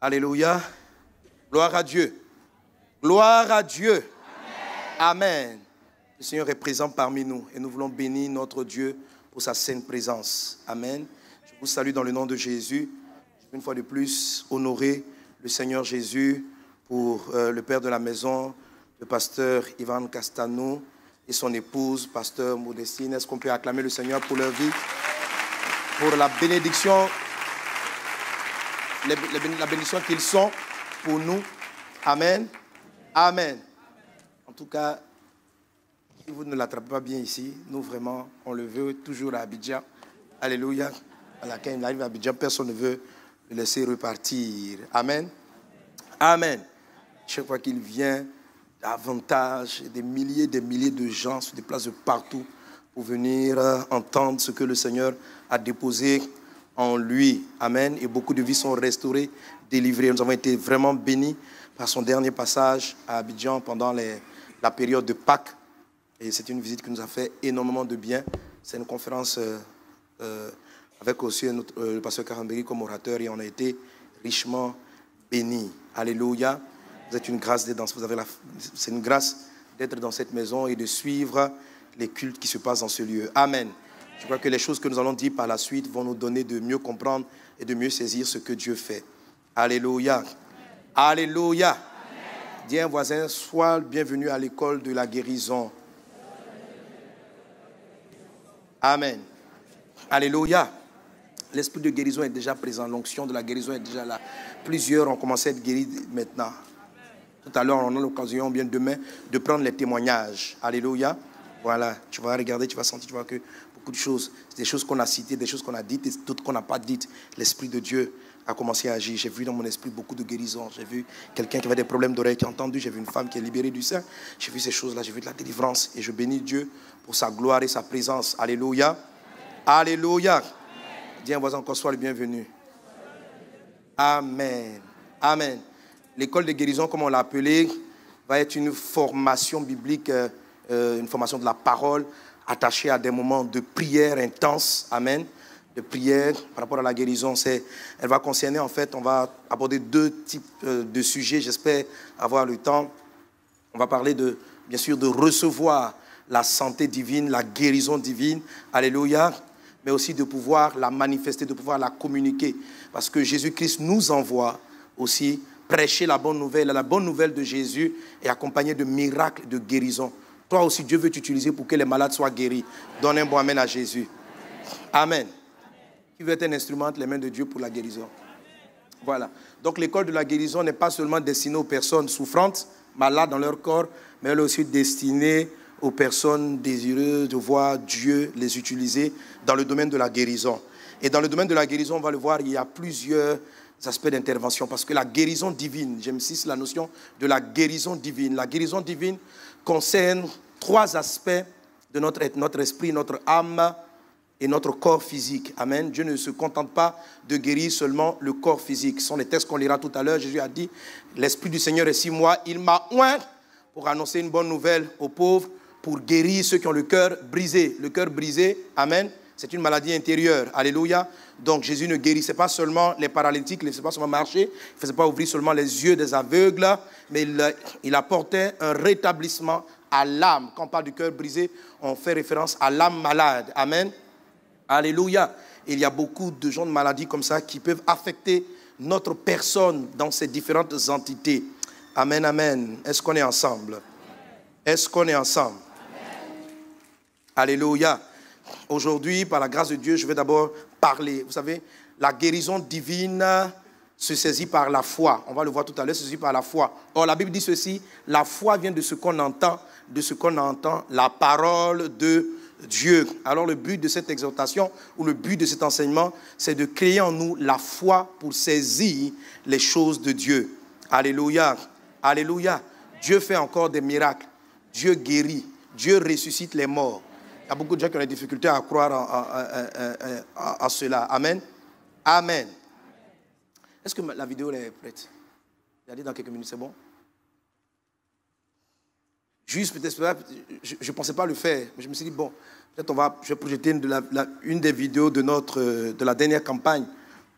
Alléluia. Gloire à Dieu. Gloire à Dieu. Amen. Amen. Le Seigneur est présent parmi nous et nous voulons bénir notre Dieu pour sa sainte présence. Amen. Je vous salue dans le nom de Jésus. Je veux une fois de plus honorer le Seigneur Jésus pour le père de la maison, le pasteur Ivan Castano et son épouse, pasteur Modestine. Est-ce qu'on peut acclamer le Seigneur pour leur vie, pour la bénédiction, la bénédiction qu'ils sont pour nous. Amen. Amen. En tout cas, si vous ne l'attrapez pas bien ici, nous vraiment, on le veut toujours à Abidjan. Alléluia. Voilà, quand il arrive à Abidjan, personne ne veut le laisser repartir. Amen. Amen. Chaque fois qu'il vient, davantage, des milliers de gens se déplacent de partout pour venir entendre ce que le Seigneur a déposé en lui. Amen. Et beaucoup de vies sont restaurées, délivrées. Nous avons été vraiment bénis par son dernier passage à Abidjan pendant la période de Pâques. Et c'est une visite qui nous a fait énormément de bien. C'est une conférence avec aussi le pasteur Karambéry comme orateur et on a été richement bénis. Alléluia. Vous êtes une grâce d'être c'est une grâce d'être dans cette maison et de suivre les cultes qui se passent dans ce lieu. Amen. Je crois que les choses que nous allons dire par la suite vont nous donner de mieux comprendre et de mieux saisir ce que Dieu fait. Alléluia. Alléluia. Dis à un voisin, sois le bienvenu à l'école de la guérison. Amen. Alléluia. L'esprit de guérison est déjà présent. L'onction de la guérison est déjà là. Plusieurs ont commencé à être guéris maintenant. Tout à l'heure, on a l'occasion, bien demain, de prendre les témoignages. Alléluia. Voilà. Tu vas regarder, tu vas sentir, tu vois que beaucoup de choses, des choses qu'on a citées, des choses qu'on a dites et d'autres qu'on n'a pas dites. L'Esprit de Dieu a commencé à agir. J'ai vu dans mon esprit beaucoup de guérisons. J'ai vu quelqu'un qui avait des problèmes d'oreille qui a entendu. J'ai vu une femme qui est libérée du sein. J'ai vu ces choses-là. J'ai vu de la délivrance. Et je bénis Dieu pour sa gloire et sa présence. Alléluia. Alléluia. Dis à un voisin encore, sois le bienvenu. Amen. Amen. L'école de guérison, comme on l'a appelée, va être une formation biblique, une formation de la parole, attachée à des moments de prière intense. Amen. De prière par rapport à la guérison. Elle va concerner, en fait, on va aborder deux types de sujets. J'espère avoir le temps. On va parler, bien sûr, de recevoir la santé divine, la guérison divine. Alléluia. Mais aussi de pouvoir la manifester, de pouvoir la communiquer. Parce que Jésus-Christ nous envoie aussi prêcher la bonne nouvelle. La bonne nouvelle de Jésus est accompagnée de miracles de guérison. Toi aussi, Dieu veut t'utiliser pour que les malades soient guéris. Donne un bon amen à Jésus. Amen. Qui veut être un instrument entre les mains de Dieu pour la guérison. Voilà. Donc l'école de la guérison n'est pas seulement destinée aux personnes souffrantes, malades dans leur corps, mais elle est aussi destinée aux personnes désireuses de voir Dieu les utiliser dans le domaine de la guérison. Et dans le domaine de la guérison, on va le voir, il y a plusieurs aspects d'intervention. Parce que la guérison divine, j'insiste la notion de la guérison divine. La guérison divine concerne trois aspects de notre esprit, notre âme et notre corps physique. Amen. Dieu ne se contente pas de guérir seulement le corps physique. Ce sont les textes qu'on lira tout à l'heure. Jésus a dit, l'Esprit du Seigneur est sur moi. Il m'a oint pour annoncer une bonne nouvelle aux pauvres, pour guérir ceux qui ont le cœur brisé. Le cœur brisé, amen, c'est une maladie intérieure. Alléluia. Donc Jésus ne guérissait pas seulement les paralytiques, il ne faisait pas seulement marcher, il ne faisait pas ouvrir seulement les yeux des aveugles, mais il apportait un rétablissement à l'âme. Quand on parle du cœur brisé, on fait référence à l'âme malade. Amen. Alléluia. Il y a beaucoup de gens de maladies comme ça qui peuvent affecter notre personne dans ces différentes entités. Amen, amen. Est-ce qu'on est ensemble? Est-ce qu'on est ensemble? Alléluia. Aujourd'hui, par la grâce de Dieu, je vais d'abord parler. Vous savez, la guérison divine se saisit par la foi. On va le voir tout à l'heure, se saisit par la foi. Or, la Bible dit ceci, la foi vient de ce qu'on entend, la parole de Dieu. Alors, le but de cette exhortation, ou le but de cet enseignement, c'est de créer en nous la foi pour saisir les choses de Dieu. Alléluia. Alléluia. Dieu fait encore des miracles. Dieu guérit. Dieu ressuscite les morts. Il y a beaucoup de gens qui ont des difficultés à croire à cela. Amen. Amen. Est-ce que la vidéo est prête? Regardez dans quelques minutes, c'est bon? Juste peut-être, je ne pensais pas le faire, mais je me suis dit, bon, peut-être je vais projeter une des vidéos de la dernière campagne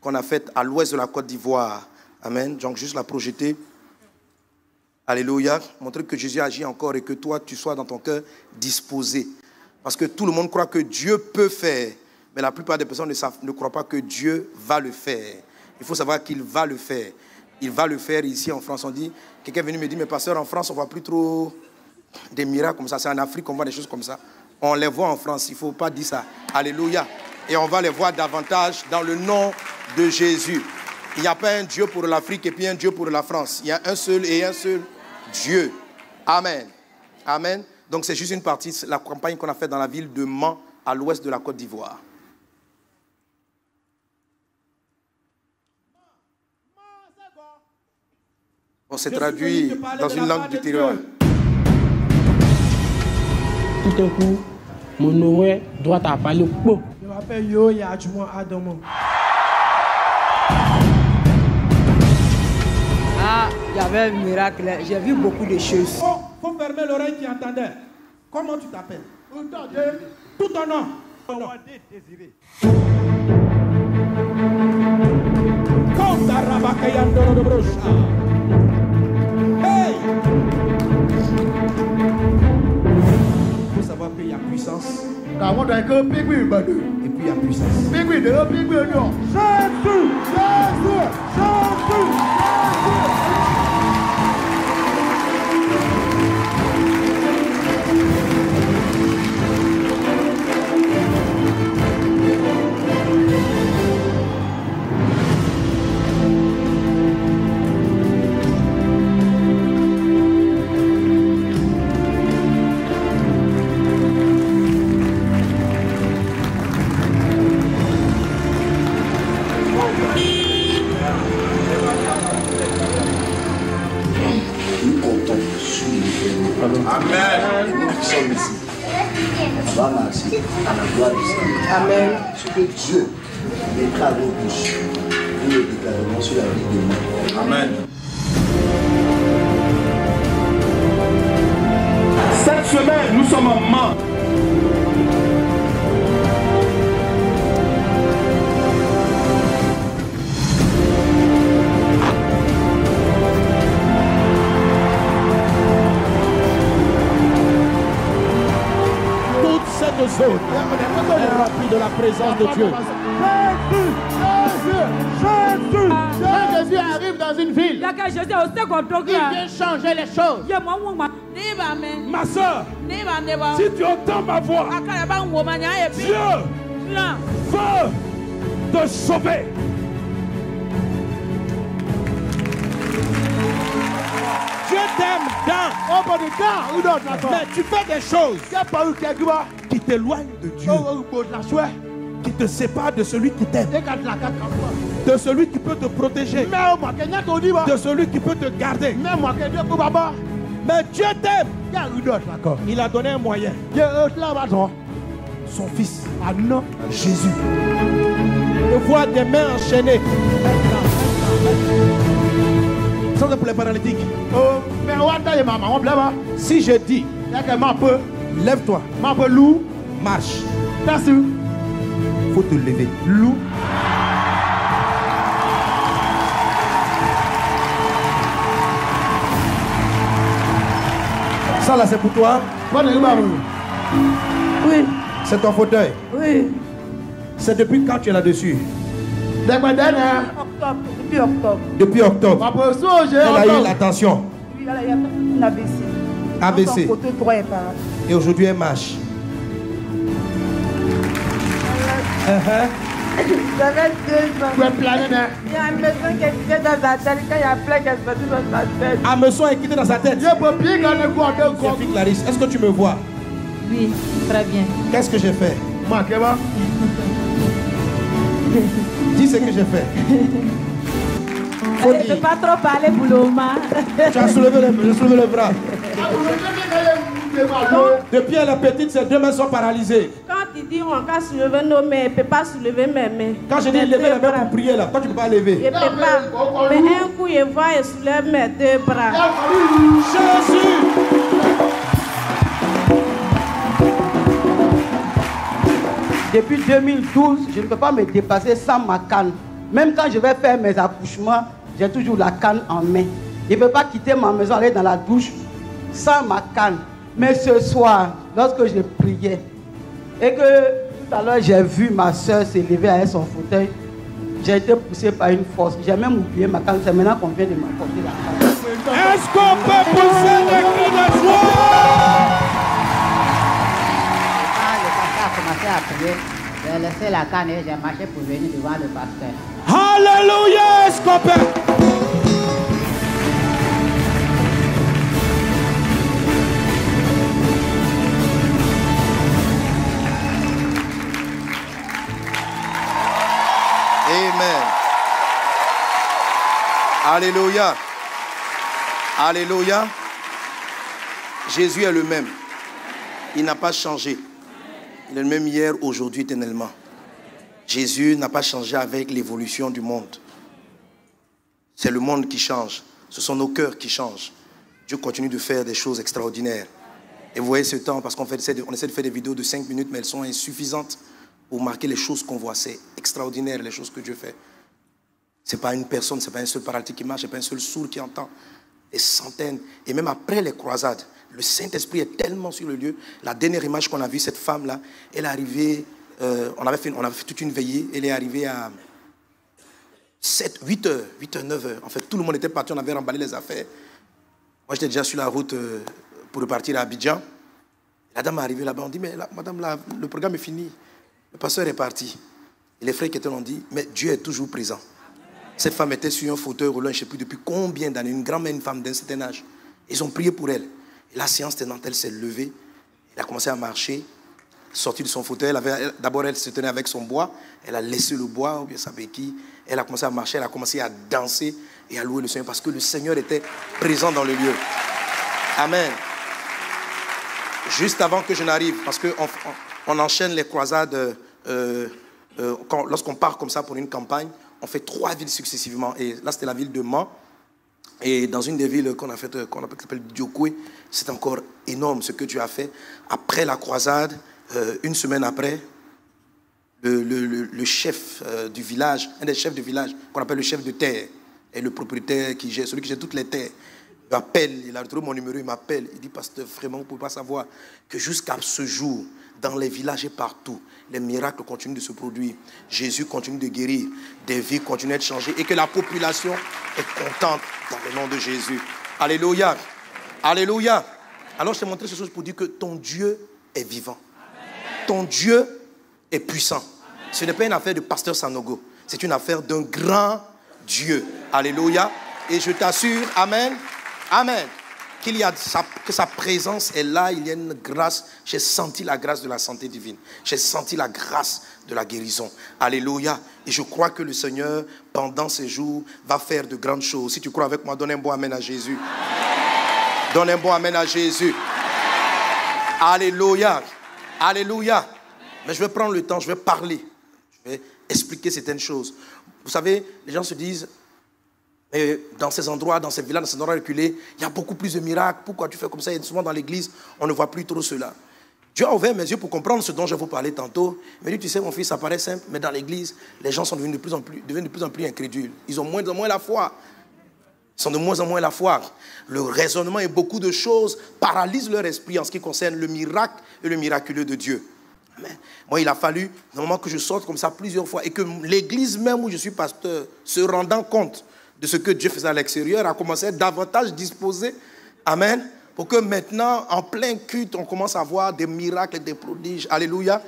qu'on a faite à l'ouest de la Côte d'Ivoire. Amen. Donc juste la projeter. Alléluia. Montrer que Jésus agit encore et que toi, tu sois dans ton cœur disposé. Parce que tout le monde croit que Dieu peut faire. Mais la plupart des personnes ne croient pas que Dieu va le faire. Il faut savoir qu'il va le faire. Il va le faire ici en France. On dit, quelqu'un est venu me dire, mais pasteur, en France, on ne voit plus trop des miracles comme ça. C'est en Afrique qu'on voit des choses comme ça. On les voit en France. Il ne faut pas dire ça. Alléluia. Et on va les voir davantage dans le nom de Jésus. Il n'y a pas un Dieu pour l'Afrique et puis un Dieu pour la France. Il y a un seul et un seul Dieu. Amen. Amen. Donc c'est juste une partie de la campagne qu'on a faite dans la ville de Mans, à l'ouest de la Côte d'Ivoire. On s'est traduit dans une langue du terroir. Tout un coup, mon oreille droite a parlé. Je m'appelle Yo Yachmo Adomo. Ah, il y avait un miracle. J'ai vu beaucoup de choses. Oh, faut fermer l'oreille qui entendait. Comment tu t'appelles? Tout ton nom. Désiré. Hey! Il faut savoir qu'il y a puissance. Et puis il y a puissance. Amen. Ce que Dieu déclare aux bouches, nous le déclarons sur la vie de nous. Amen. Cette semaine, nous sommes en Mans. Cette zone est remplie de la présence de Dieu. Jésus arrive dans une ville. Il vient changer les choses. Ma soeur, si tu entends ma voix, Dieu veut te sauver. Dieu t'aime dans. Mais tu fais des choses qui t'éloignent de Dieu, qui te séparent de celui qui t'aime, de celui qui peut te protéger, de celui qui peut te garder. Mais Dieu t'aime. Il a donné un moyen. Son fils, Jésus. Je vois des mains enchaînées. Ça c'est pour les paralytiques. Si je dis, lève-toi, marche, il faut te lever. Ça là c'est pour toi. Oui. C'est ton fauteuil. Oui. C'est depuis quand tu es là-dessus? Octobre. Depuis octobre. Depuis octobre. Elle a eu l'attention. Oui, elle a eu un ABC. ABC. Son côté droit est pas. Et aujourd'hui elle marche. J'avais 2 ans. Il y a un maison qui est quitté dans sa tête. Quand il y a plein qui est sorti dans sa tête. Hameçon est quitté dans sa tête. Sophie Clarisse, est-ce que tu me vois? Oui, très bien. Qu'est-ce que j'ai fait? Dis ce que j'ai fait. Je ne peux pas trop parler pour le moment. Tu as soulevé le bras. Depuis elle est petite, ses 2 mains sont paralysées. Quand il dit on va soulever nos mains, il ne peut pas soulever mes mains. Quand je dis lever les mains pour prier là, toi tu ne peux pas lever. Il ne peut pas. Mais un coup, il va et soulève mes 2 bras. Jésus! Depuis 2012, je ne peux pas me dépasser sans ma canne. Même quand je vais faire mes accouchements, j'ai toujours la canne en main. Je ne peux pas quitter ma maison, aller dans la douche sans ma canne. Mais ce soir, lorsque je priais, et que tout à l'heure j'ai vu ma soeur s'élever avec son fauteuil, j'ai été poussé par une force. J'ai même oublié ma canne. C'est maintenant qu'on vient de m'apporter la canne. Est-ce qu'on peut pousser des cris de joie? Quand le pasteur a commencé à prier, j'ai laissé la canne et j'ai marché pour venir devant le pasteur. Alléluia, est-ce qu'on peut? Amen. Alléluia. Alléluia. Jésus est le même. Il n'a pas changé. Il est le même hier, aujourd'hui, éternellement. Jésus n'a pas changé avec l'évolution du monde. C'est le monde qui change. Ce sont nos cœurs qui changent. Dieu continue de faire des choses extraordinaires. Et vous voyez ce temps, parce qu'on essaie de faire des vidéos de 5 minutes, mais elles sont insuffisantes pour marquer les choses qu'on voit. C'est extraordinaire, les choses que Dieu fait. Ce n'est pas une personne, ce n'est pas un seul paralytique qui marche, ce n'est pas un seul sourd qui entend. Des centaines. Et même après les croisades, le Saint-Esprit est tellement sur le lieu. La dernière image qu'on a vue, cette femme-là, elle est arrivée, on avait fait toute une veillée, elle est arrivée à 8 heures, 9 heures. En fait, tout le monde était parti, on avait remballé les affaires. Moi, j'étais déjà sur la route pour repartir à Abidjan. La dame est arrivée là-bas, on dit, mais là, madame, là, le programme est fini. Le pasteur est parti. Et les frères qui étaient, on dit, mais Dieu est toujours présent. Cette femme était sur un fauteuil roulant, je ne sais plus depuis combien d'années, une grand-mère, une femme d'un certain âge. Ils ont prié pour elle. Et la séance tenante, elle s'est levée. Elle a commencé à marcher, sortie de son fauteuil. D'abord, elle se tenait avec son bois. Elle a laissé le bois, ou bien sa béquille. Elle a commencé à marcher, elle a commencé à danser et à louer le Seigneur parce que le Seigneur était présent dans le lieu. Amen. Juste avant que je n'arrive, parce qu'on enchaîne les croisades, lorsqu'on part comme ça pour une campagne, on fait 3 villes successivement. Et là, c'était la ville de Mans. Et dans une des villes qu'on a faites, qu'on appelle Diokoué, c'est encore énorme ce que tu as fait. Après la croisade, une semaine après, le chef du village, un des chefs du village, qu'on appelle le chef de terre, et le propriétaire qui gère, celui qui gère toutes les terres, m'appelle, il a retrouvé mon numéro, il m'appelle, il dit, pasteur, vraiment, vous ne pouvez pas savoir que jusqu'à ce jour, dans les villages et partout, les miracles continuent de se produire. Jésus continue de guérir, des vies continuent d'être changées et que la population est contente dans le nom de Jésus. Alléluia. Alléluia. Alors je t'ai montré ces choses pour dire que ton Dieu est vivant. Ton Dieu est puissant. Ce n'est pas une affaire de pasteur Sanogo. C'est une affaire d'un grand Dieu. Alléluia. Et je t'assure, amen, amen, que sa présence est là, il y a une grâce. J'ai senti la grâce de la santé divine. J'ai senti la grâce de la guérison. Alléluia. Et je crois que le Seigneur, pendant ces jours, va faire de grandes choses. Si tu crois avec moi, donne un bon amen à Jésus. Donne un bon amen à Jésus. Alléluia. Alléluia. Mais je vais prendre le temps, je vais parler. Je vais expliquer certaines choses. Vous savez, les gens se disent, dans ces endroits, dans ces villages, dans ces endroits reculés, il y a beaucoup plus de miracles. Pourquoi tu fais comme ça? Et souvent dans l'église, on ne voit plus trop cela. Dieu a ouvert mes yeux pour comprendre ce dont je vais vous parler tantôt. Il m'a dit, tu sais, mon fils, ça paraît simple, mais dans l'église, les gens sont devenus de plus en plus incrédules. Ils ont de moins en moins la foi. Ils sont de moins en moins la foi. Le raisonnement et beaucoup de choses paralysent leur esprit en ce qui concerne le miracle et le miraculeux de Dieu. Amen. Moi, il a fallu, normalement, que je sorte comme ça plusieurs fois et que l'église même où je suis pasteur, se rendant compte de ce que Dieu faisait à l'extérieur, a commencé à être davantage disposé, amen, pour que maintenant, en plein culte, on commence à voir des miracles et des prodiges, alléluia,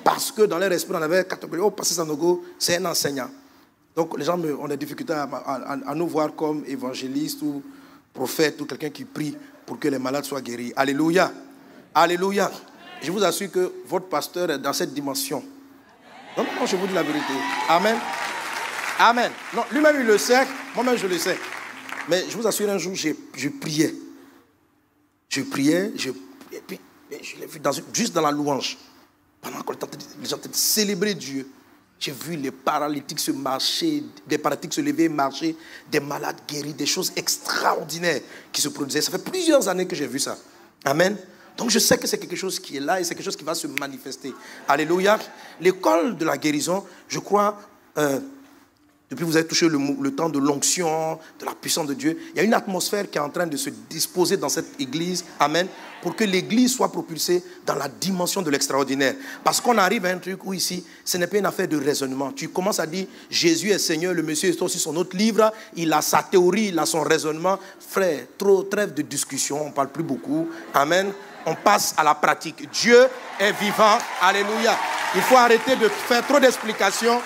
parce que dans leur esprit, on avait catégorisé, oh, Pasteur Sanogo, c'est un enseignant. Donc, les gens ont des difficultés à nous voir comme évangélistes ou prophètes ou quelqu'un qui prie pour que les malades soient guéris. Alléluia, alléluia. Je vous assure que votre pasteur est dans cette dimension. Non, je vous dis la vérité. Amen. Amen. Non, lui-même, il le sait. Moi-même, je le sais. Mais je vous assure, un jour, je priais. Je priais, et puis je l'ai vu juste dans la louange. Pendant que les gens étaient célébrer Dieu, j'ai vu les paralytiques se marcher, des paralytiques se lever et marcher, des malades guéris, des choses extraordinaires qui se produisaient. Ça fait plusieurs années que j'ai vu ça. Amen. Donc je sais que c'est quelque chose qui est là et c'est quelque chose qui va se manifester. Alléluia. L'école de la guérison, je crois, Depuis que vous avez touché le temps de l'onction, de la puissance de Dieu, il y a une atmosphère qui est en train de se disposer dans cette église. Amen. Pour que l'église soit propulsée dans la dimension de l'extraordinaire. Parce qu'on arrive à un truc où ici, ce n'est pas une affaire de raisonnement. Tu commences à dire, Jésus est Seigneur, le monsieur est aussi son autre livre, il a sa théorie, il a son raisonnement. Frère, trêve de discussion, on ne parle plus beaucoup. Amen. On passe à la pratique. Dieu est vivant. Alléluia. Il faut arrêter de faire trop d'explications.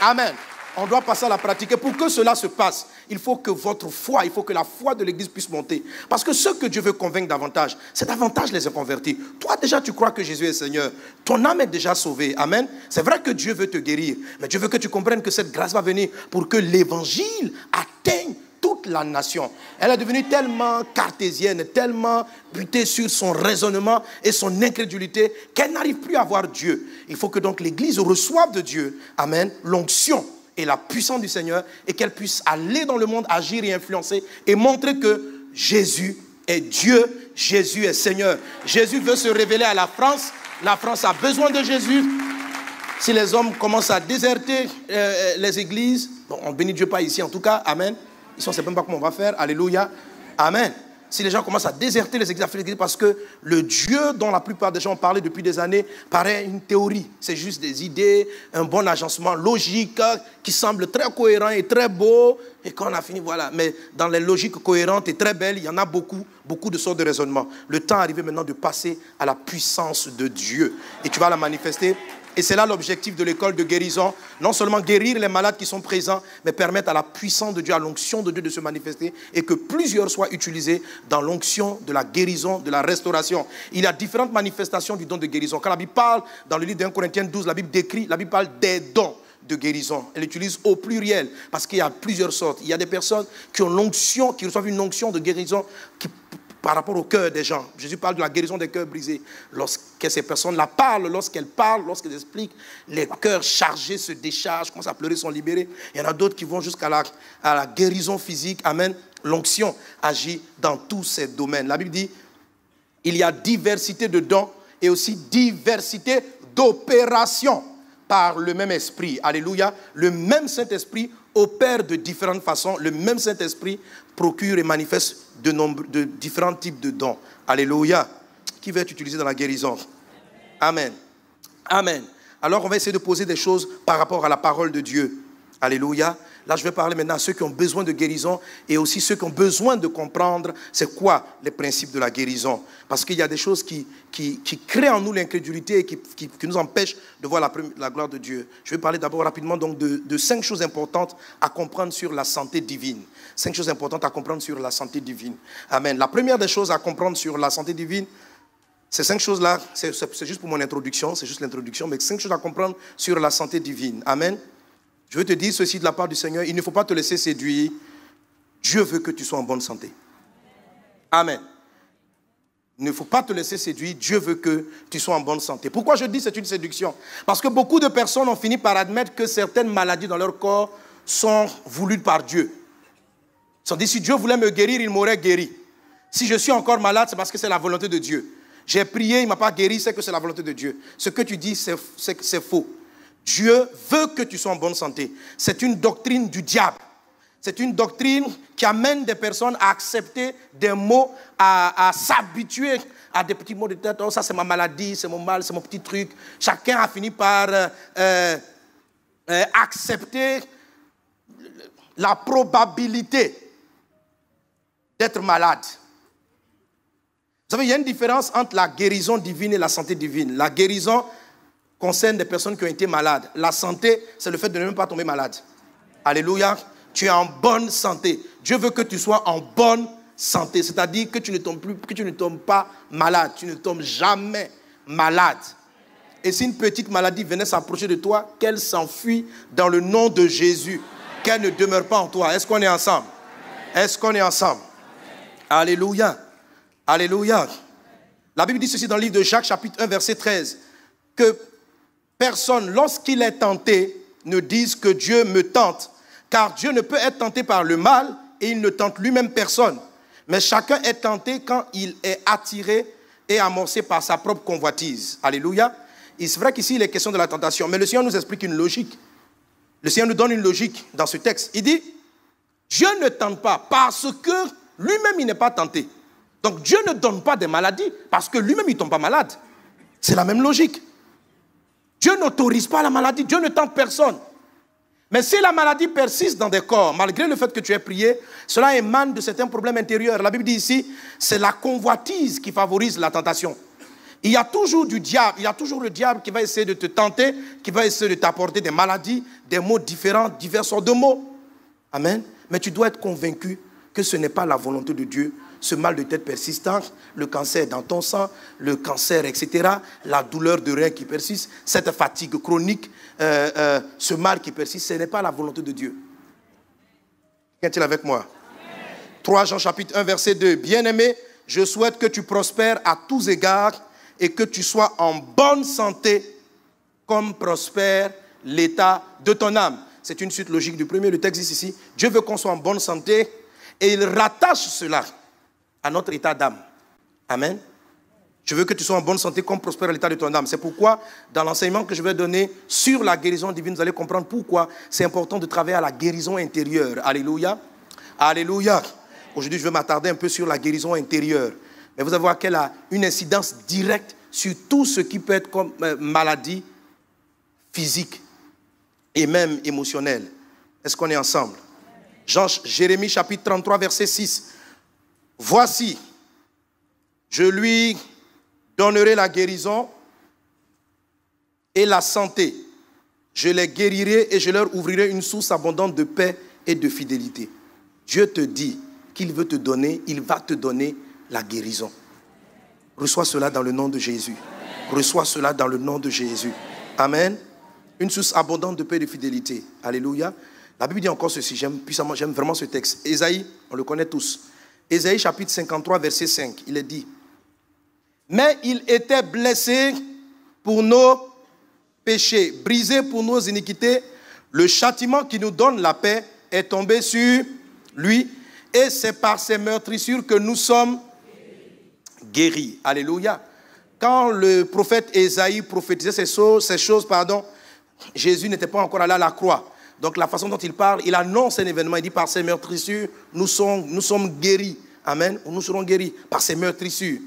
Amen. On doit passer à la pratique. Et pour que cela se passe, il faut que votre foi, il faut que la foi de l'Église puisse monter. Parce que ceux que Dieu veut convaincre davantage, c'est davantage les convertir. Toi déjà tu crois que Jésus est Seigneur. Ton âme est déjà sauvée. Amen. C'est vrai que Dieu veut te guérir. Mais Dieu veut que tu comprennes que cette grâce va venir pour que l'Évangile atteigne toute la nation. Elle est devenue tellement cartésienne, tellement butée sur son raisonnement et son incrédulité qu'elle n'arrive plus à voir Dieu. Il faut que donc l'Église reçoive de Dieu, amen, l'onction et la puissance du Seigneur et qu'elle puisse aller dans le monde, agir et influencer et montrer que Jésus est Dieu, Jésus est Seigneur. Jésus veut se révéler à la France a besoin de Jésus. Si les hommes commencent à déserter les églises, bon, on bénit Dieu pas ici en tout cas, amen. Ici on ne sait même pas comment on va faire, alléluia, amen. Si les gens commencent à déserter les églises parce que le Dieu dont la plupart des gens ont parlé depuis des années paraît une théorie. C'est juste des idées, un bon agencement logique qui semble très cohérent et très beau. Et quand on a fini, voilà. Mais dans les logiques cohérentes et très belles, il y en a beaucoup de sortes de raisonnements. Le temps est arrivé maintenant de passer à la puissance de Dieu. Et tu vas la manifester. Et c'est là l'objectif de l'école de guérison. Non seulement guérir les malades qui sont présents, mais permettre à la puissance de Dieu, à l'onction de Dieu de se manifester et que plusieurs soient utilisés dans l'onction de la guérison, de la restauration. Il y a différentes manifestations du don de guérison. Quand la Bible parle, dans le livre de 1 Corinthiens 12, la Bible parle des dons de guérison. Elle utilise au pluriel parce qu'il y a plusieurs sortes. Il y a des personnes qui ont l'onction, qui reçoivent une onction de guérison par rapport au cœur des gens. Jésus parle de la guérison des cœurs brisés. Lorsque ces personnes la parlent, lorsqu'elles expliquent, les cœurs chargés se déchargent, commencent à pleurer, sont libérés. Il y en a d'autres qui vont jusqu'à la guérison physique. Amen. L'onction agit dans tous ces domaines. La Bible dit, il y a diversité de dons et aussi diversité d'opérations par le même esprit. Alléluia. Le même Saint-Esprit opère de différentes façons. Le même Saint-Esprit procure et manifeste de différents types de dons. Alléluia. Qui va être utilisé dans la guérison? Amen. Amen. Alors on va essayer de poser des choses par rapport à la parole de Dieu. Alléluia. Là, je vais parler maintenant à ceux qui ont besoin de guérison et aussi ceux qui ont besoin de comprendre c'est quoi les principes de la guérison. Parce qu'il y a des choses qui créent en nous l'incrédulité et qui nous empêchent de voir la gloire de Dieu. Je vais parler d'abord rapidement donc, de 5 choses importantes à comprendre sur la santé divine. 5 choses importantes à comprendre sur la santé divine. Amen. La première des choses à comprendre sur la santé divine, ces 5 choses-là, c'est juste pour mon introduction, c'est juste l'introduction, mais 5 choses à comprendre sur la santé divine. Amen. Je veux te dire ceci de la part du Seigneur, il ne faut pas te laisser séduire. Dieu veut que tu sois en bonne santé. Amen. Il ne faut pas te laisser séduire, Dieu veut que tu sois en bonne santé. Pourquoi je dis c'est une séduction? Parce que beaucoup de personnes ont fini par admettre que certaines maladies dans leur corps sont voulues par Dieu. Ils se sont dit, si Dieu voulait me guérir, il m'aurait guéri. Si je suis encore malade, c'est parce que c'est la volonté de Dieu. J'ai prié, il ne m'a pas guéri, c'est que c'est la volonté de Dieu. Ce que tu dis, c'est faux. Dieu veut que tu sois en bonne santé. C'est une doctrine du diable. C'est une doctrine qui amène des personnes à accepter des mots, à s'habituer à des petits mots de tête. Oh, ça c'est ma maladie, c'est mon mal, c'est mon petit truc. Chacun a fini par accepter la probabilité d'être malade. Vous savez, il y a une différence entre la guérison divine et la santé divine. La guérison concerne des personnes qui ont été malades. La santé, c'est le fait de ne même pas tomber malade. Alléluia. Tu es en bonne santé. Dieu veut que tu sois en bonne santé. C'est-à-dire que tu ne tombes pas malade. Tu ne tombes jamais malade. Et si une petite maladie venait s'approcher de toi, qu'elle s'enfuit dans le nom de Jésus. Qu'elle ne demeure pas en toi. Est-ce qu'on est ensemble? Est-ce qu'on est ensemble? Alléluia. Alléluia. La Bible dit ceci dans le livre de Jacques, chapitre 1, verset 13. Que personne, lorsqu'il est tenté, ne dise que Dieu me tente. Car Dieu ne peut être tenté par le mal et il ne tente lui-même personne. Mais chacun est tenté quand il est attiré et amorcé par sa propre convoitise. Alléluia. C'est vrai qu'ici, il est question de la tentation. Mais le Seigneur nous explique une logique. Le Seigneur nous donne une logique dans ce texte. Il dit, Dieu ne tente pas parce que lui-même il n'est pas tenté. Donc Dieu ne donne pas des maladies parce que lui-même il ne tombe pas malade. C'est la même logique. Dieu n'autorise pas la maladie, Dieu ne tente personne. Mais si la maladie persiste dans des corps, malgré le fait que tu aies prié, cela émane de certains problèmes intérieurs. La Bible dit ici, c'est la convoitise qui favorise la tentation. Il y a toujours du diable, il y a toujours le diable qui va essayer de te tenter, qui va essayer de t'apporter des maladies, des mots différents, divers sortes de mots. Amen. Mais tu dois être convaincu que ce n'est pas la volonté de Dieu. Ce mal de tête persistant, le cancer dans ton sang, le cancer, etc., la douleur de rein qui persiste, cette fatigue chronique, ce mal qui persiste, ce n'est pas la volonté de Dieu. Qu'est-il avec moi? 3 Jean chapitre 1 verset 2. Bien-aimé, je souhaite que tu prospères à tous égards et que tu sois en bonne santé comme prospère l'état de ton âme. C'est une suite logique du premier. Le texte dit ici, Dieu veut qu'on soit en bonne santé et il rattache cela à notre état d'âme. Amen. Je veux que tu sois en bonne santé comme prospère l'état de ton âme. C'est pourquoi, dans l'enseignement que je vais donner sur la guérison divine, vous allez comprendre pourquoi c'est important de travailler à la guérison intérieure. Alléluia. Alléluia. Aujourd'hui, je vais m'attarder un peu sur la guérison intérieure. Mais vous allez voir qu'elle a une incidence directe sur tout ce qui peut être comme maladie physique et même émotionnelle. Est-ce qu'on est ensemble? Jérémie chapitre 33, verset 6. Voici, je lui donnerai la guérison et la santé. Je les guérirai et je leur ouvrirai une source abondante de paix et de fidélité. Dieu te dit qu'il veut te donner, il va te donner la guérison. Reçois cela dans le nom de Jésus. Reçois cela dans le nom de Jésus. Amen. Une source abondante de paix et de fidélité. Alléluia. La Bible dit encore ceci, j'aime vraiment ce texte. Ésaïe, on le connaît tous. Ésaïe chapitre 53, verset 5, il est dit, mais il était blessé pour nos péchés, brisé pour nos iniquités, le châtiment qui nous donne la paix est tombé sur lui, et c'est par ses meurtrissures que nous sommes guéris. Alléluia. Quand le prophète Ésaïe prophétisait ces choses, Jésus n'était pas encore allé à la croix. Donc la façon dont il parle, il annonce un événement, il dit par ses meurtrissures, nous sommes guéris. Amen. Nous serons guéris par ses meurtrissures.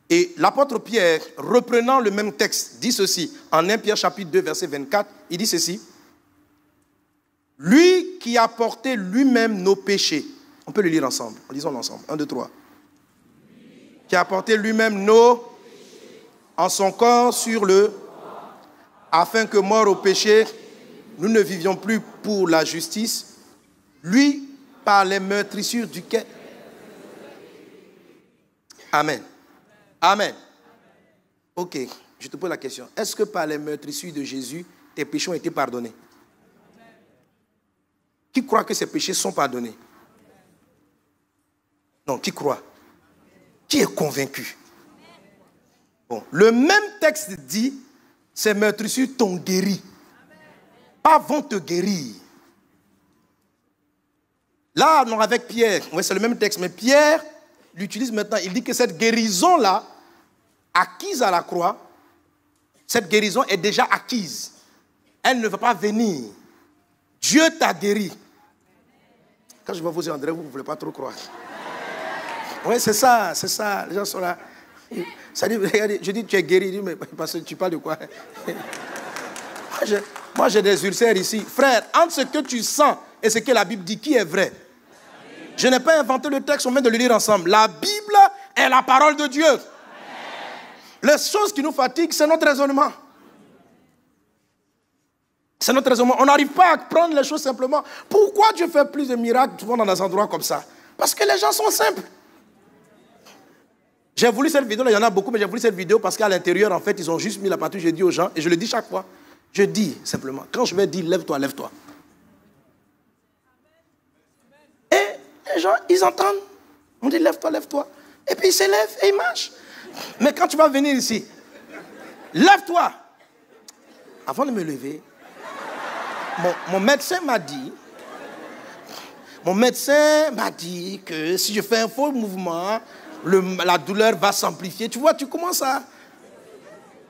Et l'apôtre Pierre, reprenant le même texte, dit ceci, en 1 Pierre chapitre 2, verset 24, il dit ceci, lui qui a porté lui-même nos péchés, on peut le lire ensemble, lisons-le ensemble, 1, 2, 3, qui a porté lui-même en son corps sur afin que mort au péché, nous ne vivions plus pour la justice, lui, par les meurtrissures duquel... Amen. Amen. Ok, je te pose la question. Est-ce que par les meurtrissures de Jésus, tes péchés ont été pardonnés? Qui croit que ces péchés sont pardonnés? Non, qui croit? Qui est convaincu? Bon, le même texte dit, ces meurtrissures t'ont guéri. Pas vont te guérir. Là, non, avec Pierre, ouais, c'est le même texte, mais Pierre l'utilise maintenant. Il dit que cette guérison-là, acquise à la croix, cette guérison est déjà acquise. Elle ne va pas venir. Dieu t'a guéri. Quand je vois vous, André, vous ne voulez pas trop croire. Oui, c'est ça. Les gens sont là. Ça dit, regardez, je dis, tu es guéri. Je dis, mais parce que tu parles de quoi? Moi, j'ai des ulcères ici. Frère, entre ce que tu sens et ce que la Bible dit, qui est vrai? Je n'ai pas inventé le texte, on vient de le lire ensemble. La Bible est la parole de Dieu. Les choses qui nous fatiguent, c'est notre raisonnement. C'est notre raisonnement. On n'arrive pas à prendre les choses simplement. Pourquoi Dieu fait plus de miracles souvent dans des endroits comme ça? Parce que les gens sont simples. J'ai voulu cette vidéo, là, il y en a beaucoup, mais j'ai voulu cette vidéo parce qu'à l'intérieur, en fait, ils ont juste mis la partie, j'ai dit aux gens, et je le dis chaque fois, je dis simplement, quand je vais dire lève-toi, lève-toi. Et les gens, ils entendent, on dit lève-toi, lève-toi. Et puis ils s'élèvent et ils marchent. Mais quand tu vas venir ici, lève-toi. Avant de me lever, mon médecin m'a dit que si je fais un faux mouvement, la douleur va s'amplifier. Tu vois, tu commences à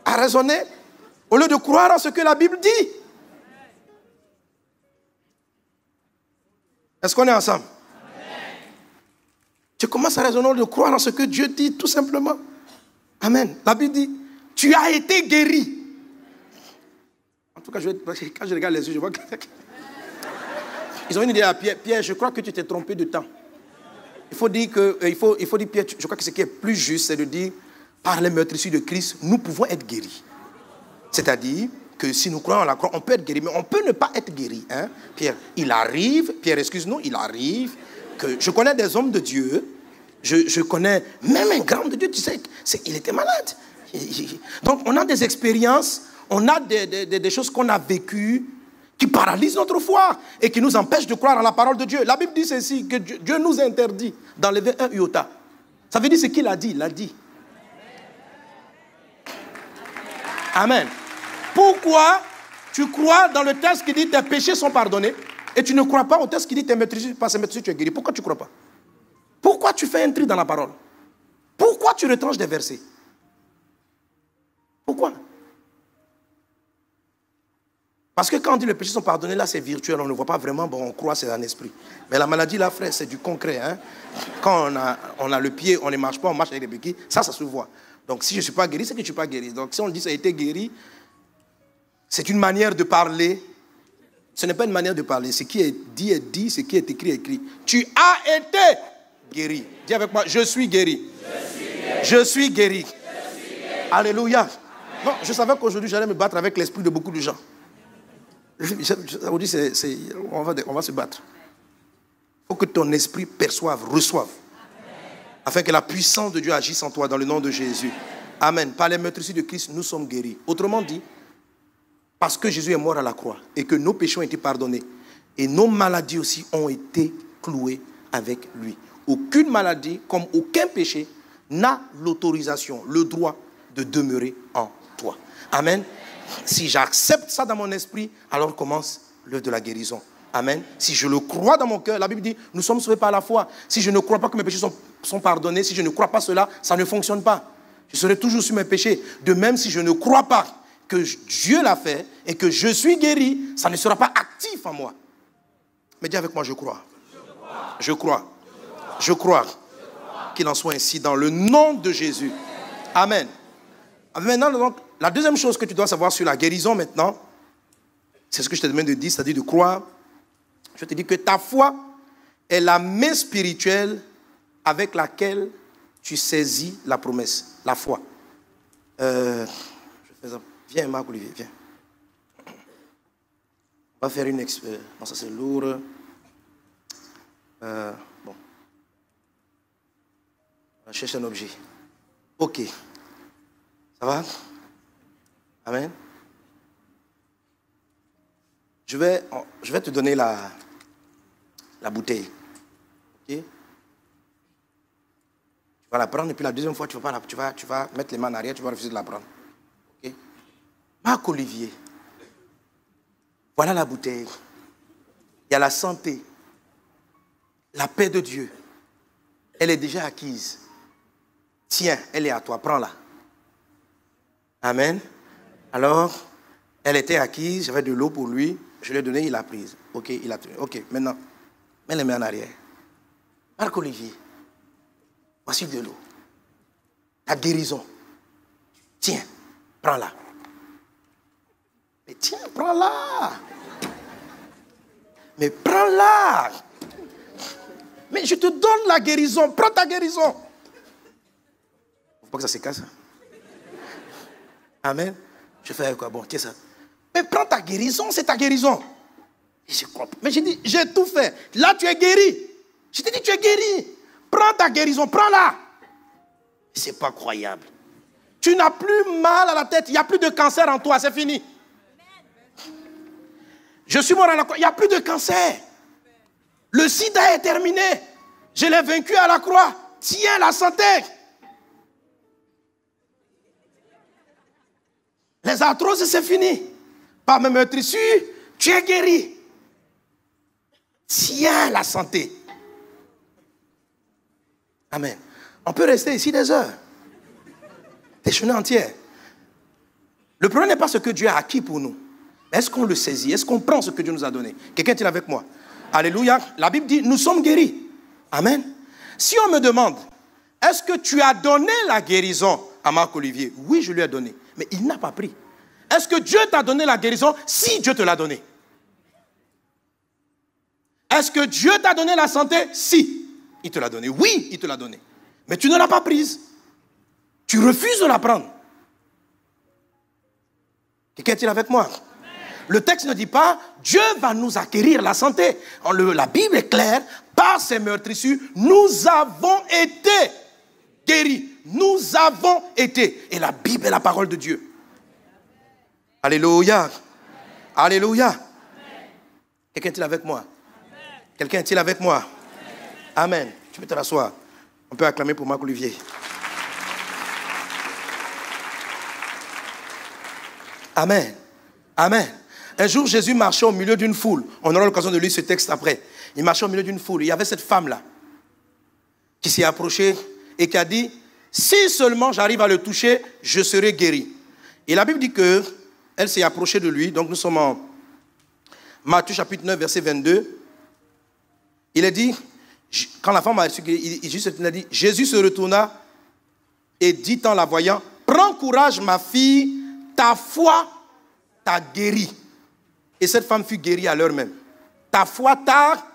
raisonner au lieu de croire en ce que la Bible dit. Est-ce qu'on est ensemble? Tu commences à raisonner de croire en ce que Dieu dit, tout simplement. Amen. La Bible dit, tu as été guéri. En tout cas, quand je regarde les yeux, je vois que... Ils ont une idée à Pierre. Pierre, je crois que tu t'es trompé de temps. Il faut dire, Pierre, je crois que ce qui est plus juste, c'est de dire, par les meurtrissures de Christ, nous pouvons être guéris. C'est-à-dire que si nous croyons à la croix, on peut être guéri, mais on peut ne pas être guéri. Hein? Pierre, Pierre, excuse-nous, il arrive que je connais des hommes de Dieu, je connais même un grand de Dieu, tu sais, il était malade. Donc on a des expériences, on a des choses qu'on a vécues qui paralysent notre foi et qui nous empêchent de croire en la parole de Dieu. La Bible dit ceci, que Dieu nous interdit d'enlever un iota. Ça veut dire ce qu'il a dit, il l'a dit. Amen. Pourquoi tu crois dans le texte qui dit tes péchés sont pardonnés et tu ne crois pas au texte qui dit tes meurtrissures, par ces meurtrissures tu es guéri? Pourquoi tu ne crois pas? Pourquoi tu fais un tri dans la parole? Pourquoi tu retranches des versets? Pourquoi? Parce que quand on dit les péchés sont pardonnés, là c'est virtuel, on ne voit pas vraiment, bon, on croit c'est un esprit. Mais la maladie là, frère, c'est du concret. Hein? Quand on a le pied, on ne marche pas, on marche avec des béquilles, ça se voit. Donc si je ne suis pas guéri, c'est que je ne suis pas guéri. Donc si on dit ça a été guéri, c'est une manière de parler. Ce n'est pas une manière de parler. Ce qui est dit, ce qui est écrit est écrit. Tu as été guéri. Dis avec moi, je suis guéri. Je suis guéri. Alléluia. Non, je savais qu'aujourd'hui, j'allais me battre avec l'esprit de beaucoup de gens. Aujourd'hui, on va se battre. Il faut que ton esprit perçoive, reçoive. Afin que la puissance de Dieu agisse en toi dans le nom de Jésus. Amen. Par les meurtrissures de Christ, nous sommes guéris. Autrement dit, parce que Jésus est mort à la croix et que nos péchés ont été pardonnés et nos maladies aussi ont été clouées avec lui. Aucune maladie, comme aucun péché, n'a l'autorisation, le droit de demeurer en toi. Amen. Si j'accepte ça dans mon esprit, alors commence l'œuvre de la guérison. Amen. Si je le crois dans mon cœur, la Bible dit, nous sommes sauvés par la foi. Si je ne crois pas que mes péchés sont pardonnés, si je ne crois pas cela, ça ne fonctionne pas. Je serai toujours sur mes péchés. De même, si je ne crois pas que Dieu l'a fait et que je suis guéri, ça ne sera pas actif en moi. Mais dis avec moi, je crois. Je crois. Je crois. Qu'il en soit ainsi dans le nom de Jésus. Amen. Maintenant, donc, la deuxième chose que tu dois savoir sur la guérison maintenant, c'est ce que je te demande de dire, c'est-à-dire de croire. Je te dis que ta foi est la main spirituelle avec laquelle tu saisis la promesse, la foi. Je fais ça. Viens, Marc-Olivier, viens. On va faire une... non, ça c'est lourd. Bon. On cherche un objet. Ok. Ça va? Amen. Je vais te donner la bouteille. Ok? Tu vas la prendre et puis la deuxième fois, tu vas mettre les mains en arrière, tu vas refuser de la prendre. Ok? Marc-Olivier. Voilà la bouteille. Il y a la santé. La paix de Dieu. Elle est déjà acquise. Tiens, elle est à toi, prends-la. Amen. Alors, elle était acquise, j'avais de l'eau pour lui, je lui ai donné, il l'a prise. Ok, il a tenu. Ok, maintenant, mets les mains en arrière. Marc-Olivier, voici de l'eau. Ta guérison. Tiens, prends-la. Mais tiens, prends-la. Mais prends-la. Mais je te donne la guérison, prends ta guérison. Faut pas que ça se casse. Amen. Je fais quoi? Bon, tiens ça. Mais prends ta guérison, c'est ta guérison. Et je crois. Mais j'ai dit, j'ai tout fait. Là, tu es guéri. Je t'ai dit, tu es guéri. Prends ta guérison, prends-la. C'est pas croyable. Tu n'as plus mal à la tête. Il n'y a plus de cancer en toi, c'est fini. Je suis mort à la croix. Il n'y a plus de cancer. Le sida est terminé. Je l'ai vaincu à la croix. Tiens la santé. Les arthroses, c'est fini. Par mes meurtrissures, tu es guéri. Tiens la santé. Amen. On peut rester ici des heures. Des journées entières. Le problème n'est pas ce que Dieu a acquis pour nous. Mais est-ce qu'on le saisit? Est-ce qu'on prend ce que Dieu nous a donné? Quelqu'un est-il avec moi? Alléluia. La Bible dit, nous sommes guéris. Amen. Si on me demande, est-ce que tu as donné la guérison à Marc-Olivier? Oui, je lui ai donné. Mais il n'a pas pris. Est-ce que Dieu t'a donné la guérison? Si, Dieu te l'a donné. Est-ce que Dieu t'a donné la santé? Si, il te l'a donné. Oui, il te l'a donné. Mais tu ne l'as pas prise. Tu refuses de la prendre. Quelqu'un est-il avec moi? Le texte ne dit pas, Dieu va nous acquérir la santé. La Bible est claire, par ses meurtrissures, nous avons été guéris. Nous avons été. Et la Bible est la parole de Dieu. Alléluia. Alléluia. Quelqu'un est-il avec moi? Quelqu'un est-il avec moi? Amen. Tu peux te rasseoir. On peut acclamer pour Marc-Olivier. Amen. Amen. Un jour, Jésus marchait au milieu d'une foule. On aura l'occasion de lire ce texte après. Il marchait au milieu d'une foule. Il y avait cette femme-là qui s'est approchée et qui a dit, si seulement j'arrive à le toucher, je serai guéri. Et la Bible dit qu'elle s'est approchée de lui. Donc nous sommes en Matthieu chapitre 9, verset 22. Il a dit, quand la femme a su il a dit, Jésus se retourna et dit en la voyant, prends courage ma fille, ta foi t'a guéri. Et cette femme fut guérie à l'heure même. Ta foi t'a...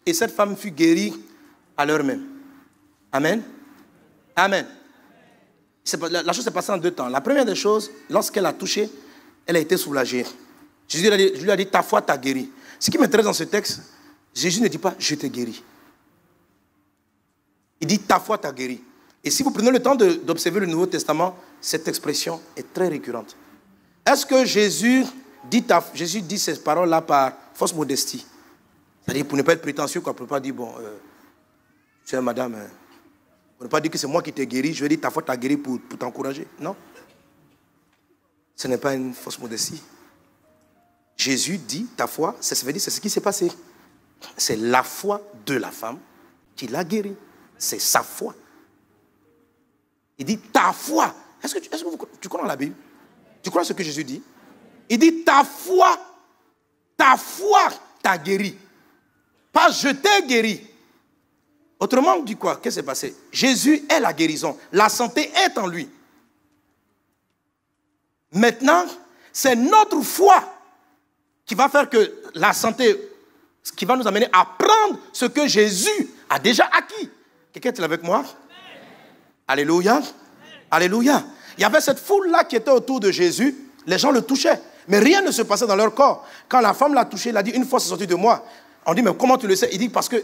Et cette femme fut guérie à l'heure même. Amen. Amen. La chose s'est passée en deux temps. La première des choses, lorsqu'elle a touché, elle a été soulagée. Jésus lui a dit, ta foi t'a guéri. Ce qui m'intéresse dans ce texte, Jésus ne dit pas, je t'ai guéri. Il dit, ta foi t'a guéri. Et si vous prenez le temps d'observer le Nouveau Testament, cette expression est très récurrente. Est-ce que Jésus dit ces paroles-là par fausse modestie? C'est-à-dire pour ne pas être prétentieux, qu'on ne peut pas dire, bon, tu sais, madame, on ne peut pas dire que c'est moi qui t'ai guéri, je vais dire ta foi t'a guéri pour t'encourager. Non. Ce n'est pas une fausse modestie. Jésus dit, ta foi, ça veut dire, c'est ce qui s'est passé. C'est la foi de la femme qui l'a guéri. C'est sa foi. Il dit, ta foi. Est-ce que tu crois dans la Bible? Tu crois ce que Jésus dit? Il dit, ta foi t'a guéri. Pas je t'ai guéri. Autrement dit quoi? Qu'est-ce qui s'est passé? Jésus est la guérison. La santé est en lui. Maintenant, c'est notre foi qui va faire que la santé, qui va nous amener à prendre ce que Jésus a déjà acquis. Quelqu'un est avec moi? Alléluia. Alléluia. Il y avait cette foule-là qui était autour de Jésus. Les gens le touchaient. Mais rien ne se passait dans leur corps. Quand la femme l'a touché, elle a dit, une force est sortie de moi. On dit, mais comment tu le sais? Il dit, parce que,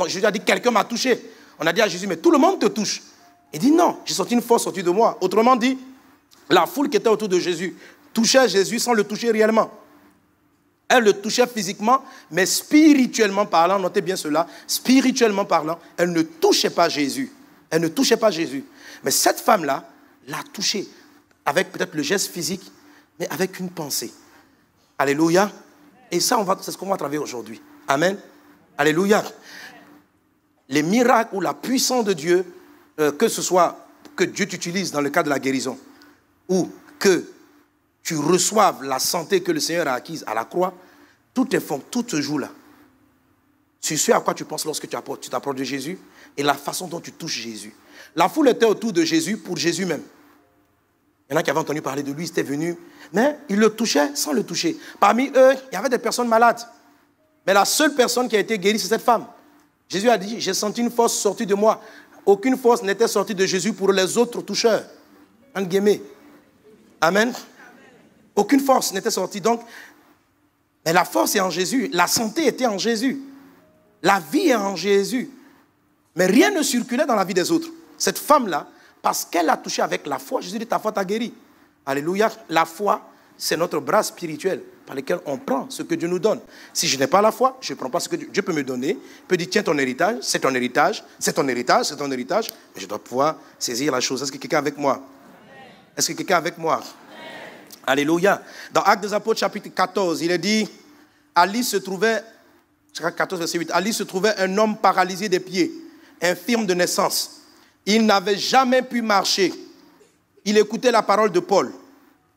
Jésus a dit, quelqu'un m'a touché. On a dit à Jésus, mais tout le monde te touche. Il dit, non, j'ai senti une force sortie de moi. Autrement dit, la foule qui était autour de Jésus touchait Jésus sans le toucher réellement. Elle le touchait physiquement, mais spirituellement parlant, notez bien cela, spirituellement parlant, elle ne touchait pas Jésus. Elle ne touchait pas Jésus. Mais cette femme-là l'a touché avec peut-être le geste physique, mais avec une pensée. Alléluia. Et ça, c'est ce qu'on va travailler aujourd'hui. Amen. Alléluia. Les miracles ou la puissance de Dieu, que ce soit que Dieu t'utilise dans le cadre de la guérison, ou que tu reçoives la santé que le Seigneur a acquise à la croix, tout se joue là. C'est ce à quoi tu penses lorsque tu t'approches de Jésus et la façon dont tu touches Jésus. La foule était autour de Jésus pour Jésus même. Il y en a qui avaient entendu parler de lui, ils étaient venus, mais ils le touchaient sans le toucher. Parmi eux, il y avait des personnes malades. Mais la seule personne qui a été guérie, c'est cette femme. Jésus a dit, j'ai senti une force sortie de moi. Aucune force n'était sortie de Jésus pour les autres toucheurs. Entre guillemets. Amen. Aucune force n'était sortie. Donc, mais la force est en Jésus. La santé était en Jésus. La vie est en Jésus. Mais rien ne circulait dans la vie des autres. Cette femme-là, parce qu'elle a touché avec la foi, Jésus dit, ta foi t'a guéri. Alléluia. La foi, c'est notre bras spirituel par lequel on prend ce que Dieu nous donne. Si je n'ai pas la foi, je ne prends pas ce que Dieu peut me donner. Il peut dire, tiens, ton héritage, c'est ton héritage, c'est ton héritage, c'est ton héritage. Mais je dois pouvoir saisir la chose. Est-ce que quelqu'un est avec moi? Est-ce que quelqu'un est avec moi? Alléluia. Dans Actes des Apôtres, chapitre 14, il est dit, à Lys se trouvait, 14, verset 8, à Lys se trouvait un homme paralysé des pieds, infirme de naissance. Il n'avait jamais pu marcher. Il écoutait la parole de Paul.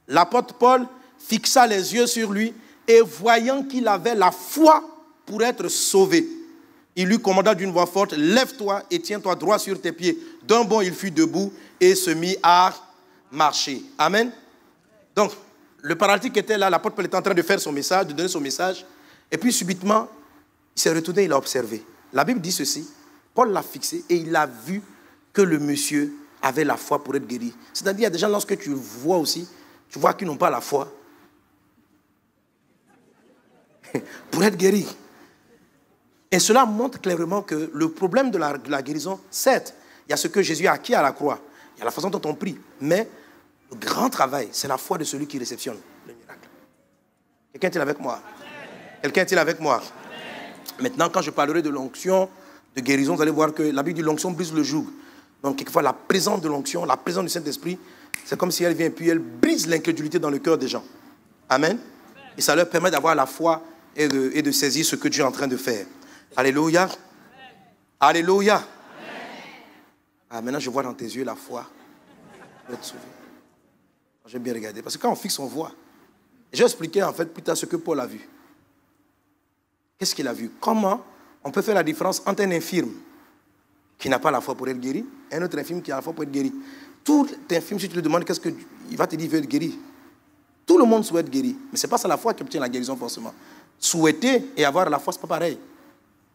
L'apôtre Paul fixa les yeux sur lui et voyant qu'il avait la foi pour être sauvé. Il lui commanda d'une voix forte, lève-toi et tiens-toi droit sur tes pieds. D'un bond, il fut debout et se mit à marcher. Amen. Donc, le paralytique était là, l'apôtre Paul était en train de faire son message, de donner son message. Et puis, subitement, il s'est retourné, il a observé. La Bible dit ceci, Paul l'a fixé et il a vu que le monsieur avait la foi pour être guéri. C'est-à-dire, il y a des gens, lorsque tu vois aussi, tu vois qu'ils n'ont pas la foi pour être guéris. Et cela montre clairement que le problème de la guérison, certes, il y a ce que Jésus a acquis à la croix, il y a la façon dont on prie, mais le grand travail, c'est la foi de celui qui réceptionne le miracle. Quelqu'un est-il avec moi? Quelqu'un est-il avec moi? Maintenant, quand je parlerai de l'onction, de guérison, vous allez voir que la Bible dit l'onction brise le joug. Donc, quelquefois, la présence de l'onction, la présence du Saint-Esprit, c'est comme si elle vient et puis elle brise l'incrédulité dans le cœur des gens. Amen. Et ça leur permet d'avoir la foi et de saisir ce que Dieu est en train de faire. Alléluia. Alléluia. Ah, maintenant, je vois dans tes yeux la foi. Tu vas être sauvé. J'ai bien regardé. Parce que quand on fixe, on voit. J'ai expliqué en fait plus tard ce que Paul a vu. Qu'est-ce qu'il a vu? Comment on peut faire la différence entre un infirme qui n'a pas la foi pour être guéri et un autre infirme qui a la foi pour être guéri. Tout infirme, si tu lui demandes qu'est-ce que il va te dire, il veut être guéri. Tout le monde souhaite guérir. Mais ce n'est pas ça la foi qui obtient la guérison forcément. Souhaiter et avoir la foi, ce n'est pas pareil.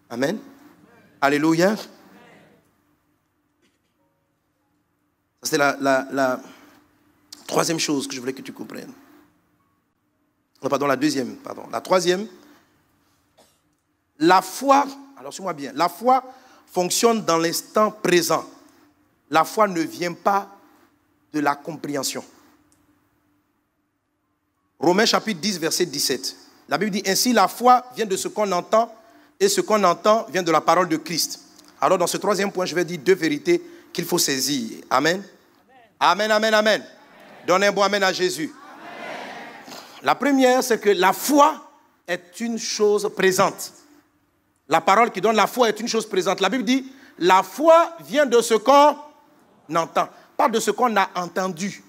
Amen. Alléluia. C'est la troisième chose que je voulais que tu comprennes. Non, pardon, la deuxième, pardon. La troisième, la foi, alors suis-moi bien, la foi fonctionne dans l'instant présent. La foi ne vient pas de la compréhension. Romains chapitre 10, verset 17. La Bible dit, ainsi la foi vient de ce qu'on entend, et ce qu'on entend vient de la parole de Christ. Alors dans ce troisième point, je vais dire deux vérités qu'il faut saisir. Amen. Amen, amen, amen. Donnez un bon amen à Jésus. Amen. La première, c'est que la foi est une chose présente. La parole qui donne la foi est une chose présente. La Bible dit, la foi vient de ce qu'on entend. Pas de ce qu'on a entendu,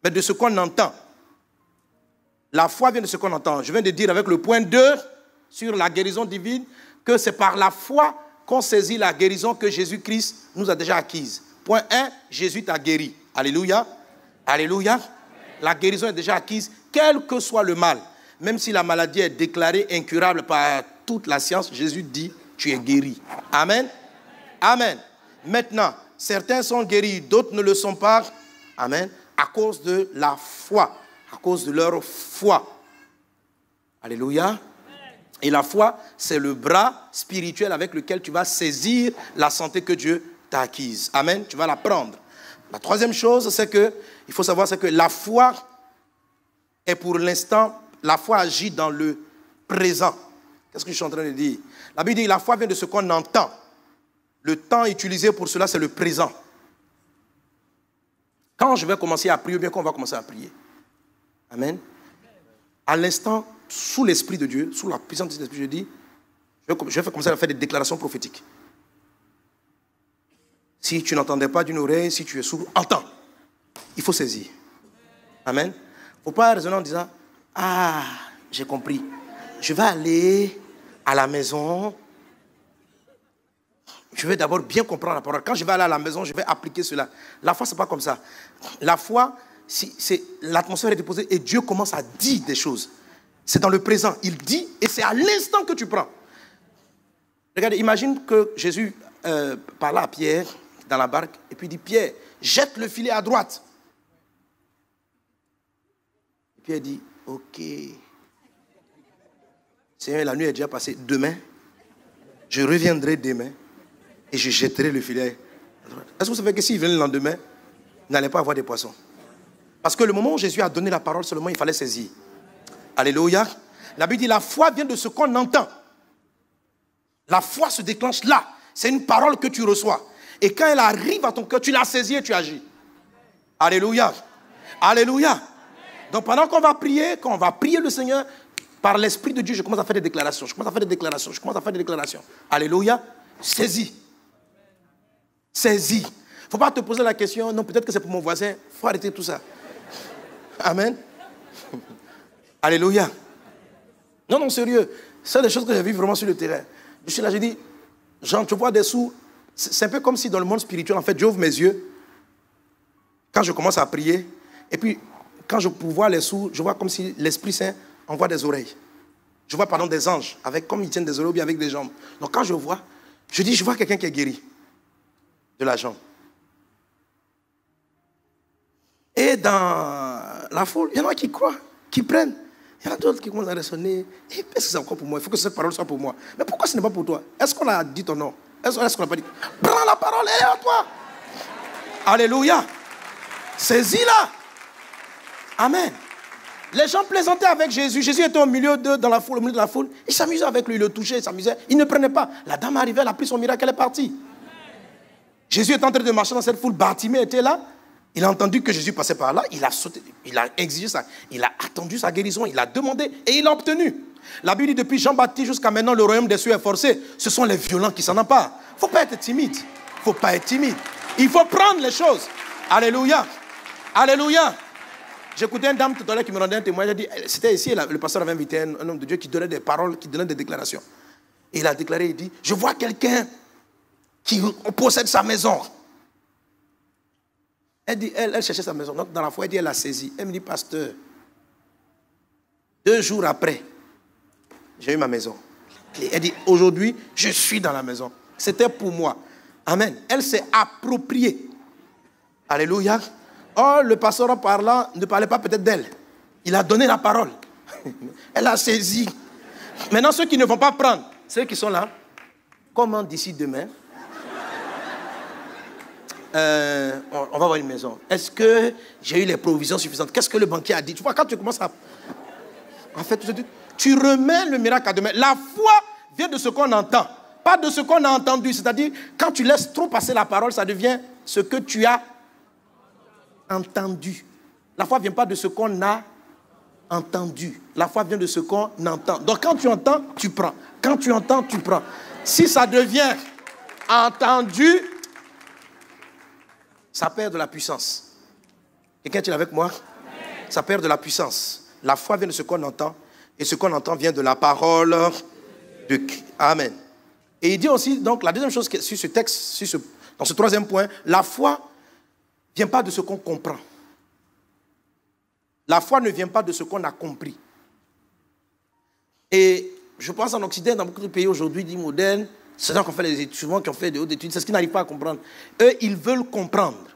mais de ce qu'on entend. La foi vient de ce qu'on entend. Je viens de dire avec le point 2 sur la guérison divine que c'est par la foi qu'on saisit la guérison que Jésus-Christ nous a déjà acquise. Point 1, Jésus t'a guéri. Alléluia. Alléluia. La guérison est déjà acquise, quel que soit le mal. Même si la maladie est déclarée incurable par toute la science, Jésus dit, tu es guéri. Amen. Amen. Maintenant, certains sont guéris, d'autres ne le sont pas. Amen. À cause de la foi, à cause de leur foi. Alléluia. Et la foi, c'est le bras spirituel avec lequel tu vas saisir la santé que Dieu t'a acquise. Amen. Tu vas la prendre. La troisième chose, c'est que, il faut savoir, c'est que la foi est pour l'instant, la foi agit dans le présent. Qu'est-ce que je suis en train de dire? La Bible dit, la foi vient de ce qu'on entend. Le temps utilisé pour cela, c'est le présent. Quand je vais commencer à prier, ou bien quand on va commencer à prier. Amen. À l'instant, sous l'Esprit de Dieu, sous la puissance de l'Esprit, je dis, je vais commencer à faire des déclarations prophétiques. Si tu n'entendais pas d'une oreille, si tu es sourd, entends. Il faut saisir. Amen. Il ne faut pas raisonner en disant, ah, j'ai compris. Je vais aller à la maison. Je vais d'abord bien comprendre la parole. Quand je vais aller à la maison, je vais appliquer cela. La foi, ce n'est pas comme ça. La foi, l'atmosphère est déposée et Dieu commence à dire des choses. C'est dans le présent. Il dit et c'est à l'instant que tu prends. Regardez, imagine que Jésus parla à Pierre dans la barque et puis il dit, Pierre, jette le filet à droite. Et Pierre dit, ok. Seigneur, la nuit est déjà passée. Demain, je reviendrai demain et je jetterai le filet à droite. Est-ce que vous savez que s'il venait le lendemain, il n'allait pas avoir des poissons? Parce que le moment où Jésus a donné la parole, seulement il fallait saisir. Alléluia. La Bible dit, la foi vient de ce qu'on entend. La foi se déclenche là. C'est une parole que tu reçois. Et quand elle arrive à ton cœur, tu la saisis et tu agis. Alléluia. Alléluia. Donc pendant qu'on va prier, quand on va prier le Seigneur, par l'Esprit de Dieu, je commence à faire des déclarations. Je commence à faire des déclarations. Je commence à faire des déclarations. Alléluia. Saisis. Saisis. Il ne faut pas te poser la question, non, peut-être que c'est pour mon voisin. Il faut arrêter tout ça. Amen. Alléluia. Non, non, sérieux. C'est des choses que j'ai vues vraiment sur le terrain. Je suis là, je dis, Jean, tu vois des sous. C'est un peu comme si dans le monde spirituel, en fait, j'ouvre mes yeux quand je commence à prier. Et puis, quand je vois les sous, je vois comme si l'Esprit Saint envoie des oreilles. Je vois, pardon, des anges, comme ils tiennent des oreilles ou bien avec des jambes. Donc, quand je vois, je vois quelqu'un qui est guéri de la jambe. Et dans la foule, il y en a qui croient, qui prennent. Il y en a d'autres qui commencent à raisonner. Est-ce que c'est encore pour moi? Il faut que cette parole soit pour moi. Mais pourquoi ce n'est pas pour toi? Est-ce qu'on a dit ton nom? Est-ce qu'on n'a pas dit? Prends la parole, elle est à toi. Alléluia. Saisis-la. Amen. Les gens plaisantaient avec Jésus. Jésus était au milieu de la foule. Ils s'amusaient avec lui, il le touchait, il s'amusait. Il ne prenait pas. La dame arrivait, elle a pris son miracle, elle est partie. Jésus est en train de marcher dans cette foule. Bartimée était là. Il a entendu que Jésus passait par là. Il a sauté. Il a exigé ça. Il a attendu sa guérison. Il a demandé et il l'a obtenu. La Bible dit depuis Jean-Baptiste jusqu'à maintenant, le royaume des cieux est forcé. Ce sont les violents qui s'en emparent. Il ne faut pas être timide. Il ne faut pas être timide. Il faut prendre les choses. Alléluia. Alléluia. J'écoutais une dame tout à l'heure qui me rendait un témoignage. C'était ici, le pasteur avait invité un homme de Dieu qui donnait des paroles, qui donnait des déclarations. Et il a déclaré, il dit, je vois quelqu'un qui possède sa maison. Elle dit, elle cherchait sa maison. Donc dans la foi, elle dit, elle l'a saisie. Elle me dit, pasteur, 2 jours après, j'ai eu ma maison. Elle dit, aujourd'hui, je suis dans la maison. C'était pour moi. Amen. Elle s'est appropriée. Alléluia. Or, le pasteur en parlant ne parlait pas peut-être d'elle. Il a donné la parole. Elle a saisi. Maintenant, ceux qui ne vont pas prendre, ceux qui sont là, comment d'ici demain, on va avoir une maison. Est-ce que j'ai eu les provisions suffisantes? Qu'est-ce que le banquier a dit? Tu vois, quand tu commences à... En fait, tu remets le miracle à demain. La foi vient de ce qu'on entend, pas de ce qu'on a entendu. C'est-à-dire, quand tu laisses trop passer la parole, ça devient ce que tu as entendu. La foi ne vient pas de ce qu'on a entendu. La foi vient de ce qu'on entend. Donc, quand tu entends, tu prends. Quand tu entends, tu prends. Si ça devient entendu, ça perd de la puissance. Quelqu'un est avec moi? Ça perd de la puissance. La foi vient de ce qu'on entend. Et ce qu'on entend vient de la parole de Christ. Amen. Et il dit aussi, donc, la deuxième chose sur ce texte, dans ce troisième point, la foi ne vient pas de ce qu'on comprend. La foi ne vient pas de ce qu'on a compris. Et je pense en Occident, dans beaucoup de pays aujourd'hui dits modernes, c'est gens qui ont fait les études, souvent qui ont fait de hautes études, c'est ce qu'ils n'arrivent pas à comprendre. Eux, ils veulent comprendre.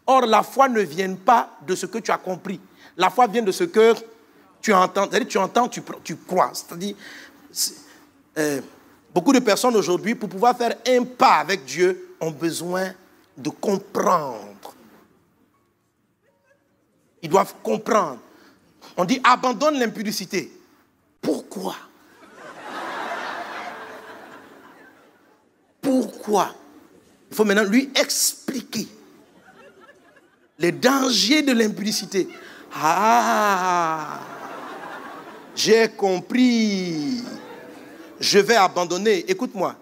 Or, la foi ne vient pas de ce que tu as compris. La foi vient de ce que tu entends. C'est-à-dire, tu entends, tu crois. C'est-à-dire, beaucoup de personnes aujourd'hui, pour pouvoir faire un pas avec Dieu, ont besoin de comprendre. Ils doivent comprendre. On dit abandonne l'impudicité. Pourquoi? Pourquoi? Il faut maintenant lui expliquer les dangers de l'impudicité. Ah, j'ai compris. Je vais abandonner. Écoute-moi.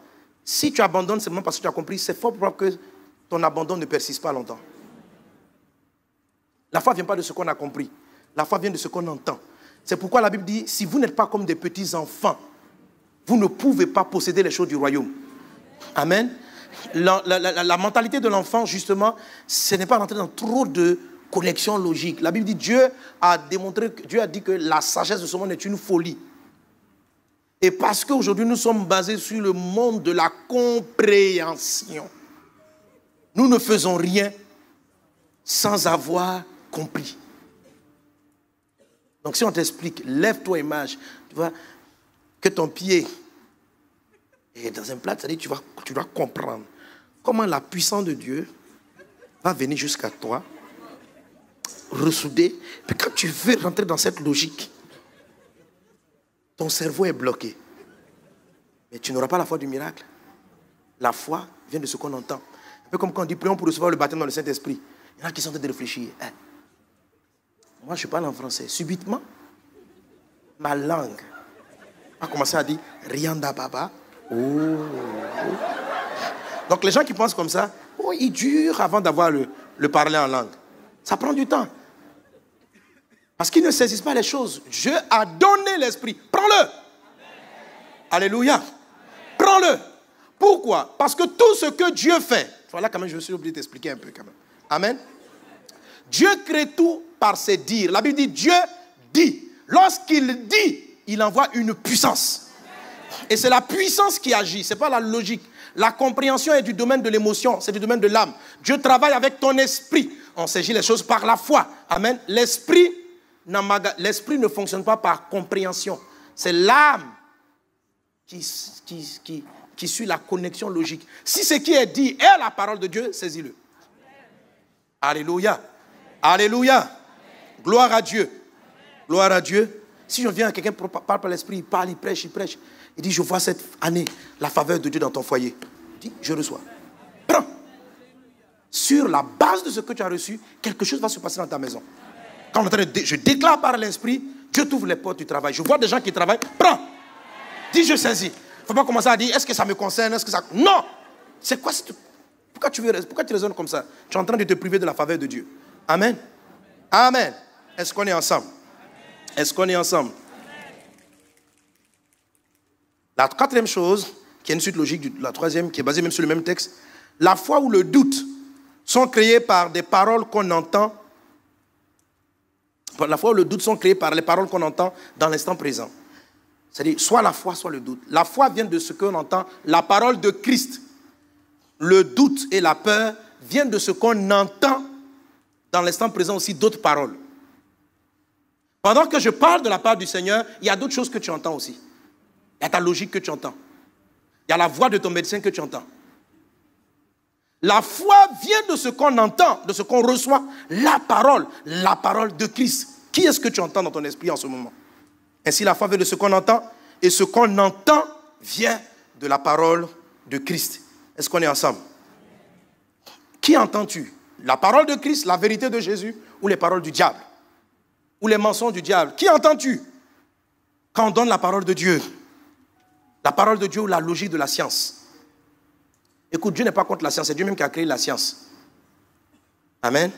Si tu abandonnes seulement parce que tu as compris, c'est fort probable que ton abandon ne persiste pas longtemps. La foi ne vient pas de ce qu'on a compris. La foi vient de ce qu'on entend. C'est pourquoi la Bible dit, si vous n'êtes pas comme des petits enfants, vous ne pouvez pas posséder les choses du royaume. Amen. La mentalité de l'enfant, justement, ce n'est pas rentrer dans trop de connexions logiques. La Bible dit, Dieu a dit que la sagesse de ce monde est une folie. Et parce qu'aujourd'hui, nous sommes basés sur le monde de la compréhension, nous ne faisons rien sans avoir compris. Donc si on t'explique, lève-toi et marche, tu vois, que ton pied est dans un plat, c'est-à-dire tu dois comprendre comment la puissance de Dieu va venir jusqu'à toi, ressouder. Puis quand tu veux rentrer dans cette logique, ton cerveau est bloqué. Mais tu n'auras pas la foi du miracle. La foi vient de ce qu'on entend. Un peu comme quand on dit prions pour recevoir le baptême dans le Saint-Esprit. Il y en a qui sont en train de réfléchir. Moi, je parle en français. Subitement, ma langue a commencé à dire Rianda Baba. Oh. Donc, les gens qui pensent comme ça, ils durent avant d'avoir le parler en langue. Ça prend du temps. Parce qu'ils ne saisissent pas les choses. Dieu a donné l'esprit. Prends-le. Alléluia. Prends-le. Pourquoi? Parce que tout ce que Dieu fait, voilà quand même, je me suis obligé d'expliquer un peu quand même. Amen. Dieu crée tout par ses dires. La Bible dit, Dieu dit. Lorsqu'il dit, il envoie une puissance. Et c'est la puissance qui agit, ce n'est pas la logique. La compréhension est du domaine de l'émotion, c'est du domaine de l'âme. Dieu travaille avec ton esprit. On saisit les choses par la foi. Amen. L'esprit ne fonctionne pas par compréhension. C'est l'âme qui suit la connexion logique. Si ce qui est dit est la parole de Dieu, saisis-le. Alléluia. Alléluia. Gloire à Dieu. Gloire à Dieu. Si je viens à quelqu'un qui parle par l'esprit, il parle, il prêche. Il dit, je vois cette année la faveur de Dieu dans ton foyer. Il dit, je reçois. Prends. Sur la base de ce que tu as reçu, quelque chose va se passer dans ta maison. Quand je déclare par l'esprit, Dieu t'ouvre les portes du travail. Je vois des gens qui travaillent. Prends. Dis, je saisis. Il ne faut pas commencer à dire, est-ce que ça me concerne? Est-ce que ça... Non. C'est quoi? Pourquoi tu raisonnes comme ça? Tu es en train de te priver de la faveur de Dieu. Amen. Amen. Est-ce qu'on est ensemble? Est-ce qu'on est ensemble? La quatrième chose, qui est une suite logique, la troisième, qui est basée même sur le même texte, la foi ou le doute sont créés par des paroles qu'on entend. La foi ou le doute sont créés par les paroles qu'on entend dans l'instant présent. C'est-à-dire, soit la foi, soit le doute. La foi vient de ce qu'on entend, la parole de Christ. Le doute et la peur viennent de ce qu'on entend dans l'instant présent aussi d'autres paroles. Pendant que je parle de la part du Seigneur, il y a d'autres choses que tu entends aussi. Il y a ta logique que tu entends. Il y a la voix de ton médecin que tu entends. La foi vient de ce qu'on entend, de ce qu'on reçoit, la parole de Christ. Qui est-ce que tu entends dans ton esprit en ce moment? Ainsi, la foi vient de ce qu'on entend, et ce qu'on entend vient de la parole de Christ. Est-ce qu'on est ensemble? Qui entends-tu? La parole de Christ, la vérité de Jésus, ou les paroles du diable? Ou les mensonges du diable? Qui entends-tu quand on donne la parole de Dieu? La parole de Dieu ou la logique de la science? Écoute, Dieu n'est pas contre la science, c'est Dieu même qui a créé la science. Amen.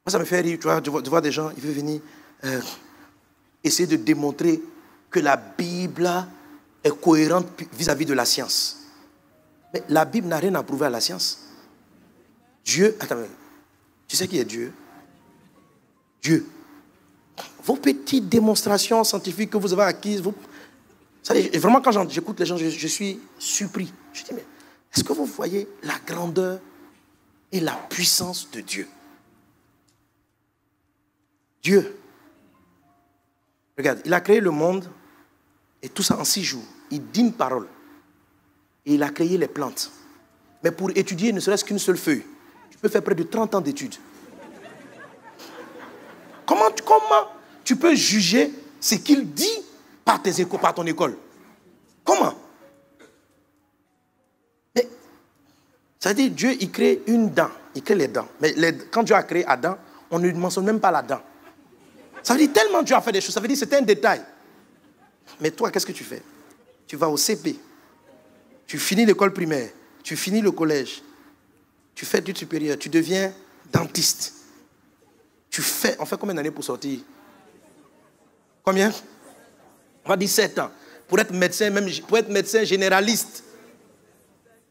Moi, ça me fait rire, tu vois, de voir des gens, ils veulent venir essayer de démontrer que la Bible est cohérente vis-à-vis de la science. Mais la Bible n'a rien à prouver à la science. Dieu, attends, tu sais qui est Dieu? Dieu. Vos petites démonstrations scientifiques que vous avez acquises, vraiment quand j'écoute les gens, je suis surpris. Je dis, mais est-ce que vous voyez la grandeur et la puissance de Dieu? Dieu. Regarde, il a créé le monde et tout ça en 6 jours. Il dit une parole. Et il a créé les plantes. Mais pour étudier ne serait-ce qu'une seule feuille, tu peux faire près de 30 ans d'études. Comment tu peux juger ce qu'il dit par ton école? Comment? Mais, ça veut dire Dieu, il crée une dent. Il crée les dents. Mais quand Dieu a créé Adam, on ne mentionne même pas la dent. Ça veut dire tellement Dieu a fait des choses. Ça veut dire que c'était un détail. Mais toi, qu'est-ce que tu fais? Tu vas au CP. Tu finis l'école primaire. Tu finis le collège. Tu fais du supérieur. Tu deviens dentiste. On fait combien d'années pour sortir? Combien? On va dire 7 ans. Pour être médecin généraliste,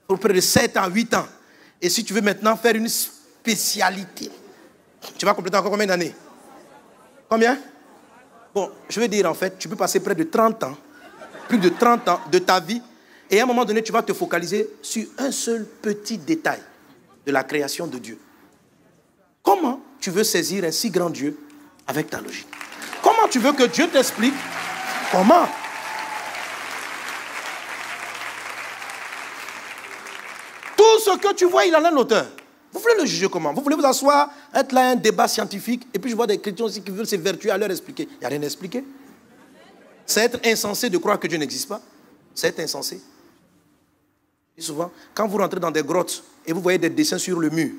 pour près de 7 ans, 8 ans. Et si tu veux maintenant faire une spécialité, tu vas compléter encore combien d'années? Combien? Bon, je veux dire en fait, tu peux passer près de 30 ans, plus de 30 ans de ta vie, et à un moment donné, tu vas te focaliser sur un seul petit détail de la création de Dieu. Comment tu veux saisir un si grand Dieu avec ta logique? Comment tu veux que Dieu t'explique? Comment? Tout ce que tu vois, il en a l'auteur. Vous voulez le juger comment? Vous voulez vous asseoir, être là, un débat scientifique, et puis je vois des chrétiens aussi qui veulent s'évertuer à leur expliquer. Il n'y a rien à expliquer. C'est être insensé de croire que Dieu n'existe pas. C'est être insensé. Et souvent, quand vous rentrez dans des grottes et vous voyez des dessins sur le mur,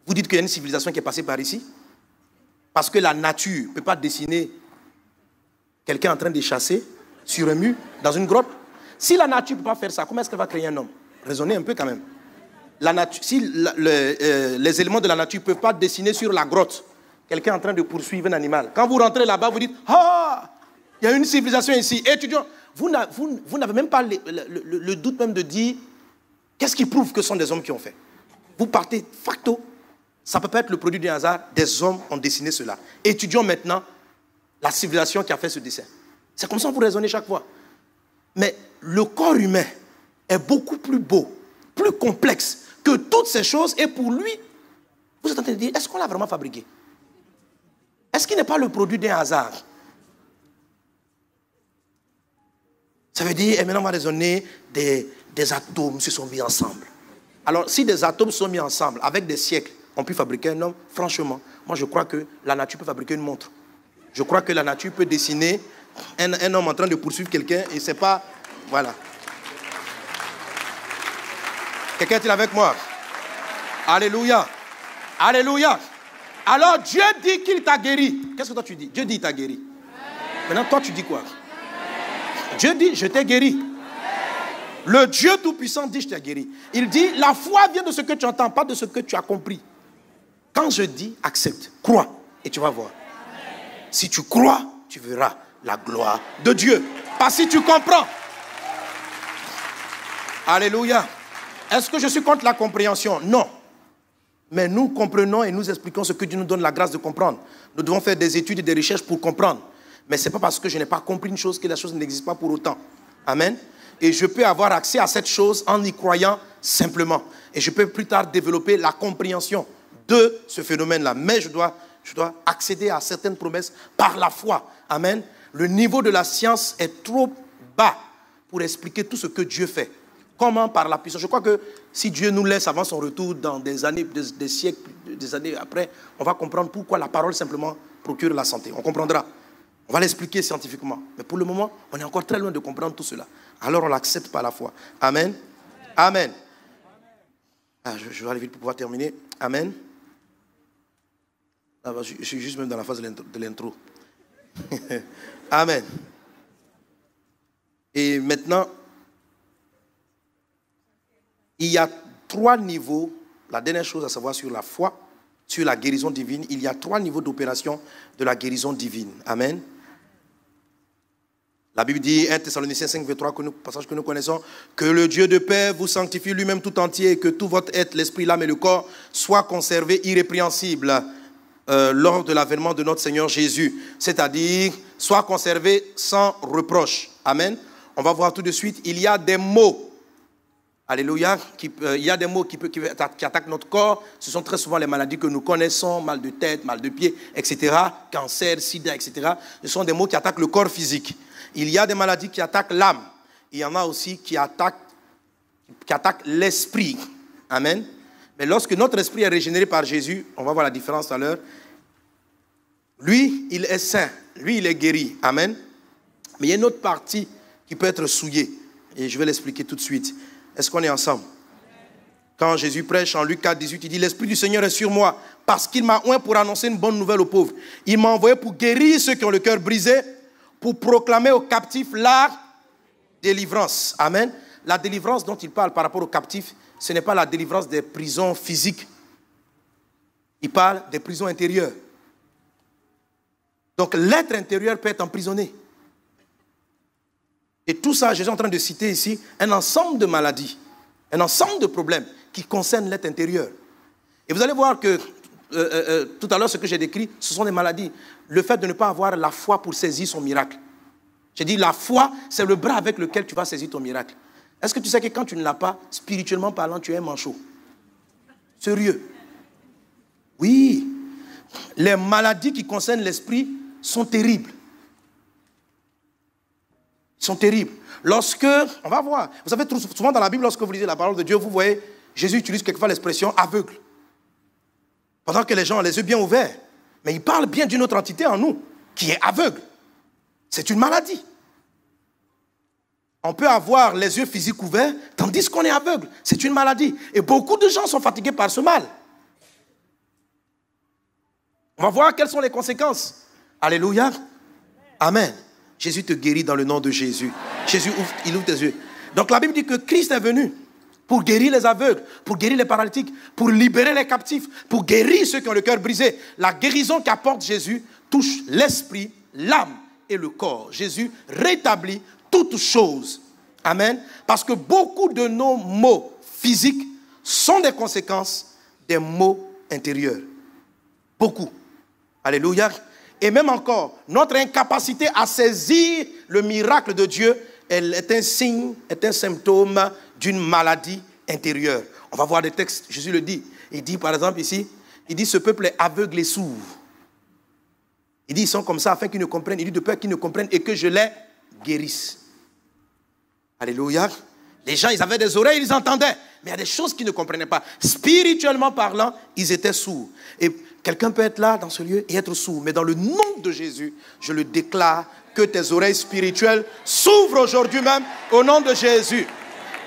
vous dites qu'il y a une civilisation qui est passée par ici. Parce que la nature ne peut pas dessiner quelqu'un en train de chasser sur un mur, dans une grotte. Si la nature ne peut pas faire ça, comment est-ce qu'elle va créer un homme? Raisonnez un peu quand même. La nature, si les éléments de la nature ne peuvent pas dessiner sur la grotte quelqu'un en train de poursuivre un animal. Quand vous rentrez là-bas, vous dites « Ah !» Il y a une civilisation ici. Étudiants, vous n'avez même pas le doute même de dire qu'est-ce qui prouve que ce sont des hommes qui ont fait. Vous partez facto. Ça ne peut pas être le produit du hasard. Des hommes ont dessiné cela. Étudions maintenant la civilisation qui a fait ce dessin. C'est comme ça que vous raisonnez chaque fois. Mais le corps humain est beaucoup plus beau, plus complexe que toutes ces choses. Et pour lui, vous êtes en train de dire, est-ce qu'on l'a vraiment fabriqué? Est-ce qu'il n'est pas le produit d'un hasard? Ça veut dire, et maintenant on va raisonner, des atomes se sont mis ensemble. Alors, si des atomes sont mis ensemble, avec des siècles, on peut fabriquer un homme, franchement, moi je crois que la nature peut fabriquer une montre. Je crois que la nature peut dessiner un homme en train de poursuivre quelqu'un et c'est pas... Voilà. Quelqu'un est-il avec moi? Alléluia. Alléluia. Alors Dieu dit qu'il t'a guéri. Qu'est-ce que toi tu dis? Dieu dit qu'il t'a guéri. Maintenant toi tu dis quoi? Dieu dit je t'ai guéri. Le Dieu Tout-Puissant dit je t'ai guéri. Il dit la foi vient de ce que tu entends, pas de ce que tu as compris. Quand je dis accepte, crois et tu vas voir. Si tu crois, tu verras la gloire de Dieu. Pas si tu comprends. Alléluia. Est-ce que je suis contre la compréhension? Non. Mais nous comprenons et nous expliquons ce que Dieu nous donne la grâce de comprendre. Nous devons faire des études et des recherches pour comprendre. Mais ce n'est pas parce que je n'ai pas compris une chose que la chose n'existe pas pour autant. Amen. Et je peux avoir accès à cette chose en y croyant simplement. Et je peux plus tard développer la compréhension de ce phénomène-là. Mais je dois accéder à certaines promesses par la foi. Amen. Le niveau de la science est trop bas pour expliquer tout ce que Dieu fait. Comment? Par la puissance. Je crois que si Dieu nous laisse avant son retour dans des années, des siècles, des années après, on va comprendre pourquoi la parole simplement procure la santé. On comprendra. On va l'expliquer scientifiquement. Mais pour le moment, on est encore très loin de comprendre tout cela. Alors on l'accepte par la foi. Amen. Amen. Ah, je vais aller vite pour pouvoir terminer. Amen. Ah, je suis juste même dans la phase de l'intro. Amen. Et maintenant, il y a 3 niveaux. La dernière chose à savoir sur la foi, sur la guérison divine, il y a 3 niveaux d'opération de la guérison divine. Amen. La Bible dit, 1 Thessaloniciens 5, 23, passage que nous connaissons, que le Dieu de paix vous sanctifie lui-même tout entier et que tout votre être, l'esprit, l'âme et le corps soient conservés irrépréhensibles lors de l'avènement de notre Seigneur Jésus. C'est-à-dire, soient conservés sans reproche. Amen. On va voir tout de suite, il y a des mots. Alléluia. Il y a des mots qui attaquent notre corps. Ce sont très souvent les maladies que nous connaissons, mal de tête, mal de pied, etc. Cancer, sida, etc. Ce sont des mots qui attaquent le corps physique. Il y a des maladies qui attaquent l'âme. Il y en a aussi qui attaquent l'esprit. Amen. Mais lorsque notre esprit est régénéré par Jésus, on va voir la différence tout à l'heure. Lui, il est saint. Lui, il est guéri. Amen. Mais il y a une autre partie qui peut être souillée. Et je vais l'expliquer tout de suite. Est-ce qu'on est ensemble? Quand Jésus prêche en Luc 4, 18, il dit « L'Esprit du Seigneur est sur moi parce qu'il m'a oint pour annoncer une bonne nouvelle aux pauvres. Il m'a envoyé pour guérir ceux qui ont le cœur brisé, pour proclamer aux captifs la délivrance. » Amen. La délivrance dont il parle par rapport aux captifs, ce n'est pas la délivrance des prisons physiques. Il parle des prisons intérieures. Donc l'être intérieur peut être emprisonné. Et tout ça, je suis en train de citer ici un ensemble de maladies, un ensemble de problèmes qui concernent l'être intérieur. Et vous allez voir que tout à l'heure, ce que j'ai décrit, ce sont des maladies. Le fait de ne pas avoir la foi pour saisir son miracle. J'ai dit, la foi, c'est le bras avec lequel tu vas saisir ton miracle. Est-ce que tu sais que quand tu ne l'as pas, spirituellement parlant, tu es un manchot? Sérieux? Oui. Les maladies qui concernent l'esprit sont terribles. Sont terribles. Lorsque, on va voir, vous savez, souvent dans la Bible, lorsque vous lisez la parole de Dieu, vous voyez, Jésus utilise quelquefois l'expression aveugle. Pendant que les gens ont les yeux bien ouverts. Mais il parle bien d'une autre entité en nous, qui est aveugle. C'est une maladie. On peut avoir les yeux physiques ouverts, tandis qu'on est aveugle. C'est une maladie. Et beaucoup de gens sont fatigués par ce mal. On va voir quelles sont les conséquences. Alléluia. Amen. Jésus te guérit dans le nom de Jésus. Jésus ouvre tes yeux. Donc la Bible dit que Christ est venu pour guérir les aveugles, pour guérir les paralytiques, pour libérer les captifs, pour guérir ceux qui ont le cœur brisé. La guérison qu'apporte Jésus touche l'esprit, l'âme et le corps. Jésus rétablit toutes choses. Amen. Parce que beaucoup de nos maux physiques sont des conséquences des maux intérieurs. Beaucoup. Alléluia. Et même encore, notre incapacité à saisir le miracle de Dieu, elle est un signe, est un symptôme d'une maladie intérieure. On va voir des textes, Jésus le dit. Il dit par exemple ici, il dit ce peuple est aveugle et sourd. Il dit ils sont comme ça afin qu'ils ne comprennent. Il dit de peur qu'ils ne comprennent et que je les guérisse. Alléluia. Les gens, ils avaient des oreilles, ils entendaient. Mais il y a des choses qu'ils ne comprenaient pas. Spirituellement parlant, ils étaient sourds. Et quelqu'un peut être là dans ce lieu et être sourd. Mais dans le nom de Jésus, je le déclare que tes oreilles spirituelles s'ouvrent aujourd'hui même au nom de Jésus.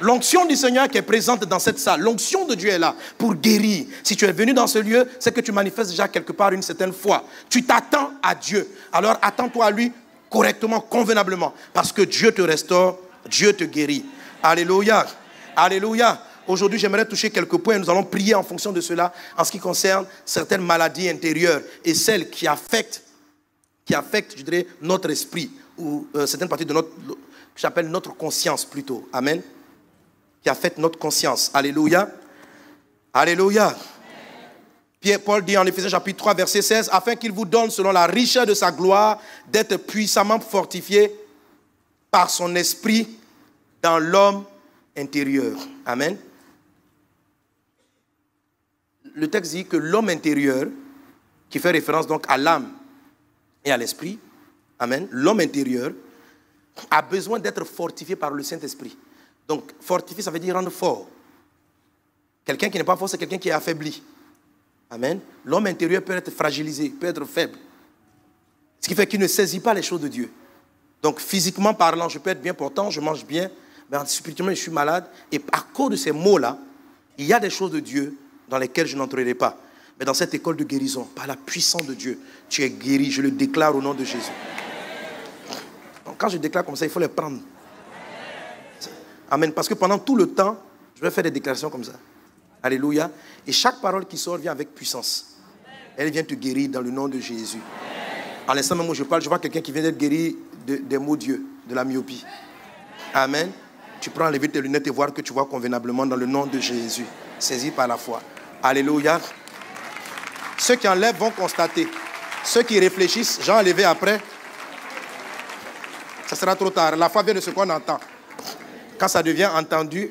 L'onction du Seigneur qui est présente dans cette salle, l'onction de Dieu est là pour guérir. Si tu es venu dans ce lieu, c'est que tu manifestes déjà quelque part une certaine foi. Tu t'attends à Dieu. Alors attends-toi à lui correctement, convenablement. Parce que Dieu te restaure, Dieu te guérit. Alléluia. Alléluia. Aujourd'hui, j'aimerais toucher quelques points. Nous allons prier en fonction de cela en ce qui concerne certaines maladies intérieures et celles qui affectent, je dirais, notre esprit ou certaines parties de notre, que j'appelle notre conscience plutôt. Amen. Qui affectent notre conscience. Alléluia. Alléluia. Paul dit en Éphésiens chapitre 3, verset 16, afin qu'il vous donne, selon la richesse de sa gloire, d'être puissamment fortifié par son esprit dans l'homme intérieur. Amen. Le texte dit que l'homme intérieur, qui fait référence donc à l'âme et à l'esprit, amen, l'homme intérieur a besoin d'être fortifié par le Saint-Esprit. Donc, fortifier, ça veut dire rendre fort. Quelqu'un qui n'est pas fort, c'est quelqu'un qui est affaibli. Amen. L'homme intérieur peut être fragilisé, peut être faible. Ce qui fait qu'il ne saisit pas les choses de Dieu. Donc, physiquement parlant, je peux être bien portant, je mange bien, mais spirituellement, je suis malade. Et à cause de ces mots-là, il y a des choses de Dieu dans lesquelles je n'entrerai pas. Mais dans cette école de guérison, par la puissance de Dieu, tu es guéri. Je le déclare au nom de Jésus. Donc, quand je déclare comme ça, il faut les prendre. Amen. Parce que pendant tout le temps, je vais faire des déclarations comme ça. Alléluia. Et chaque parole qui sort vient avec puissance. Elle vient te guérir dans le nom de Jésus. À l'instant même où je parle, je vois quelqu'un qui vient d'être guéri des maux Dieu, de la myopie. Amen. Tu prends enlever tes lunettes et voir que tu vois convenablement dans le nom de Jésus. Saisi par la foi. Alléluia. Ceux qui enlèvent vont constater. Ceux qui réfléchissent, j'ai enlevé après. Ça sera trop tard. La foi vient de ce qu'on entend. Quand ça devient entendu,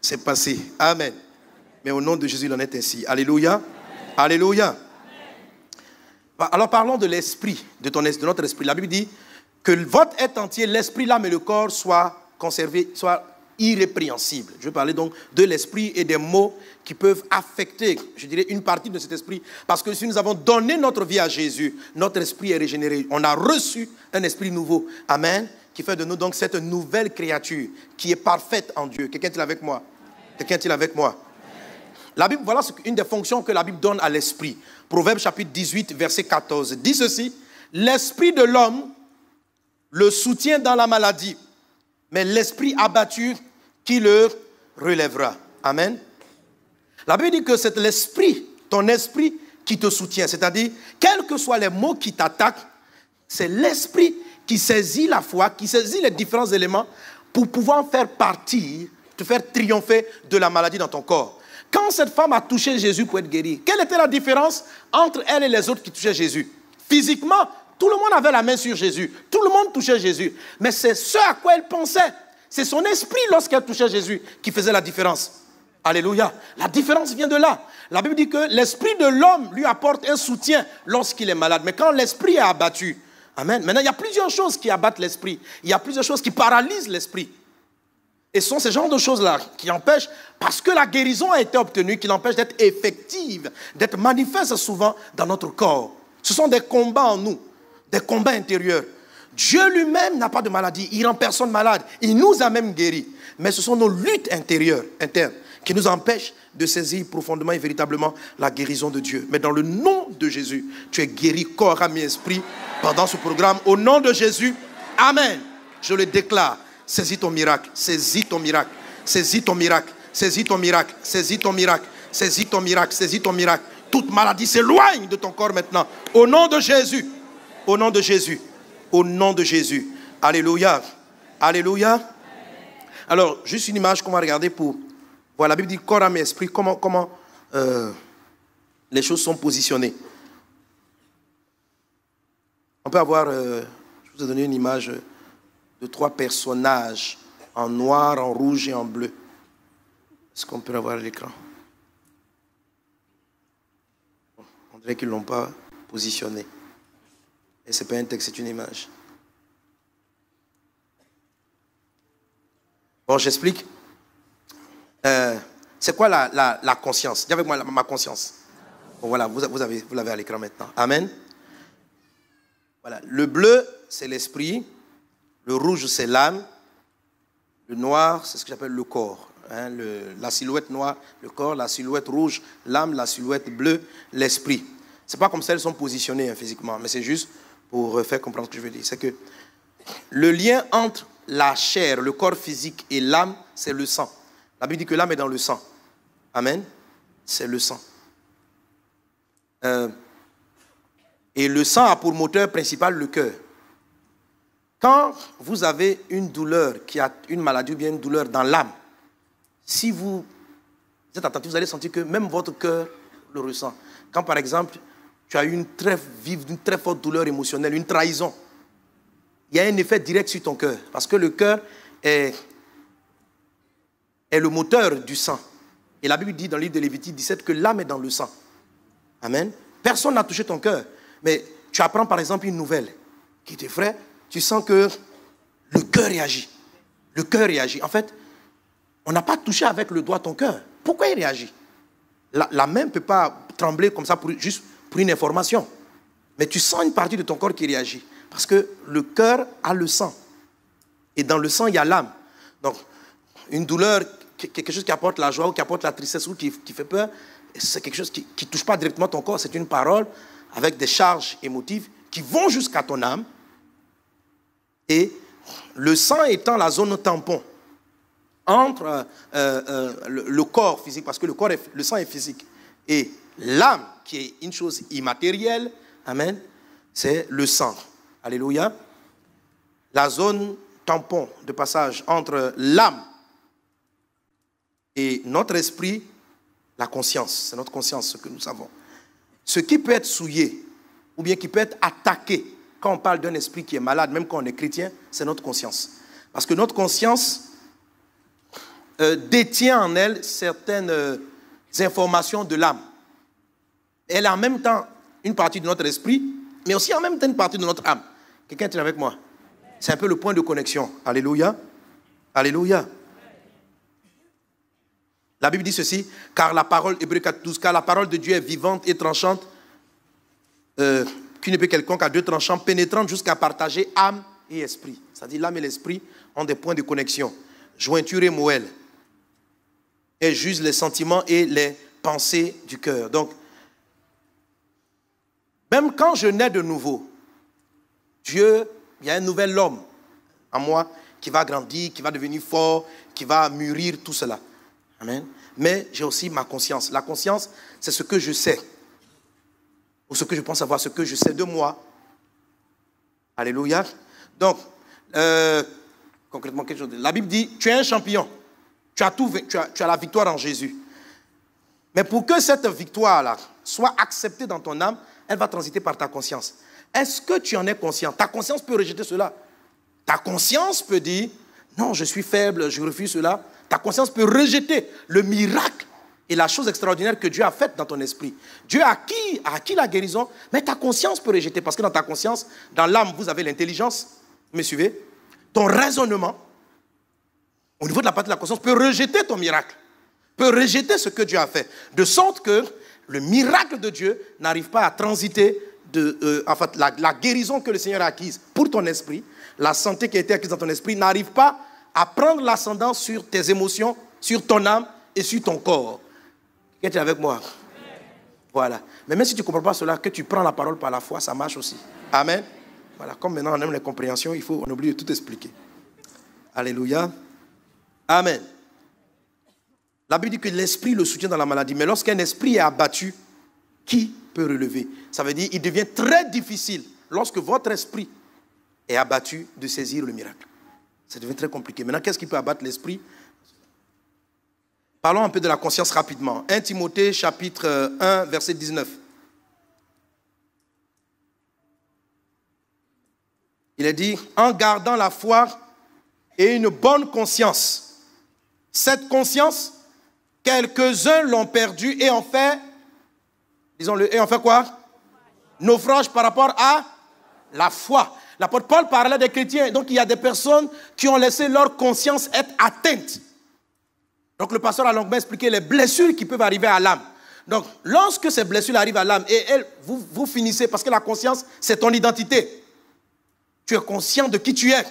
c'est passé. Amen. Mais au nom de Jésus, il en est ainsi. Alléluia. Alléluia. Alors parlons de l'esprit, de notre esprit. La Bible dit que votre être entier, l'esprit, l'âme et le corps soient conservés, soient irrépréhensibles. Je vais parler donc de l'esprit et des mots qui peuvent affecter, je dirais, une partie de cet esprit. Parce que si nous avons donné notre vie à Jésus, notre esprit est régénéré. On a reçu un esprit nouveau. Amen. Qui fait de nous donc cette nouvelle créature qui est parfaite en Dieu. Quelqu'un est-il avec moi? Quelqu'un est-il avec moi? La Bible, voilà une des fonctions que la Bible donne à l'esprit. Proverbe chapitre 18, verset 14. Dit ceci: l'esprit de l'homme le soutient dans la maladie, mais l'esprit abattu qui le relèvera. Amen. La Bible dit que c'est l'esprit, ton esprit qui te soutient. C'est-à-dire, quels que soient les mots qui t'attaquent, c'est l'esprit qui saisit la foi, qui saisit les différents éléments pour pouvoir faire partir, te faire triompher de la maladie dans ton corps. Quand cette femme a touché Jésus pour être guérie, quelle était la différence entre elle et les autres qui touchaient Jésus? Physiquement, tout le monde avait la main sur Jésus. Tout le monde touchait Jésus. Mais c'est ce à quoi elle pensait. C'est son esprit, lorsqu'elle touchait Jésus, qui faisait la différence. Alléluia. La différence vient de là. La Bible dit que l'esprit de l'homme lui apporte un soutien lorsqu'il est malade. Mais quand l'esprit est abattu, amen. Maintenant, il y a plusieurs choses qui abattent l'esprit. Il y a plusieurs choses qui paralysent l'esprit. Et ce sont ces genres de choses-là qui empêchent, parce que la guérison a été obtenue, qui l'empêchent d'être effective, d'être manifeste souvent dans notre corps. Ce sont des combats en nous, des combats intérieurs. Dieu lui-même n'a pas de maladie, il rend personne malade. Il nous a même guéris. Mais ce sont nos luttes intérieures, internes, qui nous empêchent de saisir profondément et véritablement la guérison de Dieu. Mais dans le nom de Jésus, tu es guéri corps, âme et esprit pendant ce programme. Au nom de Jésus, amen. Je le déclare. Saisis ton miracle, saisis ton miracle, saisis ton miracle, saisis ton miracle, saisis ton miracle, saisis ton miracle, saisis ton miracle. Toute maladie s'éloigne de ton corps maintenant. Au nom de Jésus. Au nom de Jésus. Au nom de Jésus. Alléluia. Alléluia. Alors, juste une image qu'on va regarder pour... Voilà, la Bible dit corps, âme et esprit, comment les choses sont positionnées. On peut avoir... je vous ai donné une image de 3 personnages en noir, en rouge et en bleu. Est-ce qu'on peut avoir à l'écran? On dirait qu'ils ne l'ont pas positionné. Et ce n'est pas un texte, c'est une image. Bon, j'explique. C'est quoi la conscience? Dis avec moi ma conscience. Bon, voilà, vous l'avez à l'écran maintenant. Amen. Voilà. Le bleu, c'est l'esprit. Le rouge, c'est l'âme. Le noir, c'est ce que j'appelle le corps. Hein, la silhouette noire, le corps, la silhouette rouge, l'âme, la silhouette bleue, l'esprit. Ce n'est pas comme ça qu'elles sont positionnées hein, physiquement, mais c'est juste pour faire comprendre ce que je veux dire. C'est que le lien entre la chair, le corps physique et l'âme, c'est le sang. La Bible dit que l'âme est dans le sang. Amen. C'est le sang. Et le sang a pour moteur principal le cœur. Quand vous avez une douleur, qui a une maladie ou bien une douleur dans l'âme, si vous êtes attentif, vous allez sentir que même votre cœur le ressent. Quand par exemple, tu as eu une très vive, une très forte douleur émotionnelle, une trahison, il y a un effet direct sur ton cœur. Parce que le cœur est le moteur du sang. Et la Bible dit dans le livre de Lévitique 17 que l'âme est dans le sang. Amen. Personne n'a touché ton cœur. Mais tu apprends par exemple une nouvelle qui t'effraie, tu sens que le cœur réagit. Le cœur réagit. En fait, on n'a pas touché avec le doigt ton cœur. Pourquoi il réagit? La main ne peut pas trembler comme ça juste pour une information. Mais tu sens une partie de ton corps qui réagit. Parce que le cœur a le sang. Et dans le sang, il y a l'âme. Donc, une douleur, quelque chose qui apporte la joie ou qui apporte la tristesse ou qui fait peur, c'est quelque chose qui ne touche pas directement ton corps. C'est une parole avec des charges émotives qui vont jusqu'à ton âme. Et le sang étant la zone tampon entre le corps physique, parce que le sang est physique, et l'âme, qui est une chose immatérielle, amen, c'est le sang. Alléluia. La zone tampon de passage entre l'âme et notre esprit, la conscience. C'est notre conscience, ce que nous savons. Ce qui peut être souillé, ou bien qui peut être attaqué, quand on parle d'un esprit qui est malade, même quand on est chrétien, c'est notre conscience. Parce que notre conscience détient en elle certaines informations de l'âme. Elle a en même temps une partie de notre esprit, mais aussi en même temps une partie de notre âme. Quelqu'un est avec moi? C'est un peu le point de connexion. Alléluia. Alléluia. La Bible dit ceci, car la parole, Hébreux 4:12, car la parole de Dieu est vivante et tranchante, qu'une épée quelconque à 2 tranchants, pénétrante jusqu'à partager âme et esprit. C'est-à-dire l'âme et l'esprit ont des points de connexion. Jointure et moelle. Elle juge les sentiments et les pensées du cœur. Donc, même quand je nais de nouveau, Dieu, il y a un nouvel homme en moi qui va grandir, qui va devenir fort, qui va mûrir tout cela. Amen. Mais j'ai aussi ma conscience. La conscience, c'est ce que je sais. Ou ce que je pense savoir, ce que je sais de moi. Alléluia. Donc, concrètement, quelque chose. La Bible dit, tu es un champion. Tu as la victoire en Jésus. Mais pour que cette victoire-là soit acceptée dans ton âme, elle va transiter par ta conscience. Est-ce que tu en es conscient? Ta conscience peut rejeter cela. Ta conscience peut dire, non, je suis faible, je refuse cela. Ta conscience peut rejeter le miracle et la chose extraordinaire que Dieu a faite dans ton esprit. Dieu a acquis la guérison, mais ta conscience peut rejeter. Parce que dans ta conscience, dans l'âme, vous avez l'intelligence. Vous me suivez? Ton raisonnement, au niveau de la partie de la conscience, peut rejeter ton miracle. Peut rejeter ce que Dieu a fait. De sorte que le miracle de Dieu n'arrive pas à transiter en fait, la guérison que le Seigneur a acquise pour ton esprit, la santé qui a été acquise dans ton esprit, n'arrive pas à prendre l'ascendant sur tes émotions, sur ton âme et sur ton corps. Quelqu'un est avec moi? Voilà. Mais même si tu ne comprends pas cela, que tu prends la parole par la foi, ça marche aussi. Amen. Voilà. Comme maintenant on aime les compréhensions, on oublie de tout expliquer. Alléluia. Amen. La Bible dit que l'esprit le soutient dans la maladie. Mais lorsqu'un esprit est abattu, qui peut relever? Ça veut dire qu'il devient très difficile lorsque votre esprit est abattu, de saisir le miracle. Ça devient très compliqué. Maintenant, qu'est-ce qui peut abattre l'esprit? Parlons un peu de la conscience rapidement. 1 Timothée chapitre 1, verset 19. Il est dit, en gardant la foi et une bonne conscience. Cette conscience, quelques-uns l'ont perdue et ont fait, disons-le, et ont fait quoi? Naufrage par rapport à la foi. L'apôtre Paul parlait des chrétiens. Donc il y a des personnes qui ont laissé leur conscience être atteinte. Donc le pasteur a longuement expliqué les blessures qui peuvent arriver à l'âme. Donc lorsque ces blessures arrivent à l'âme, et vous finissez, parce que la conscience, c'est ton identité. Tu es conscient de qui tu es.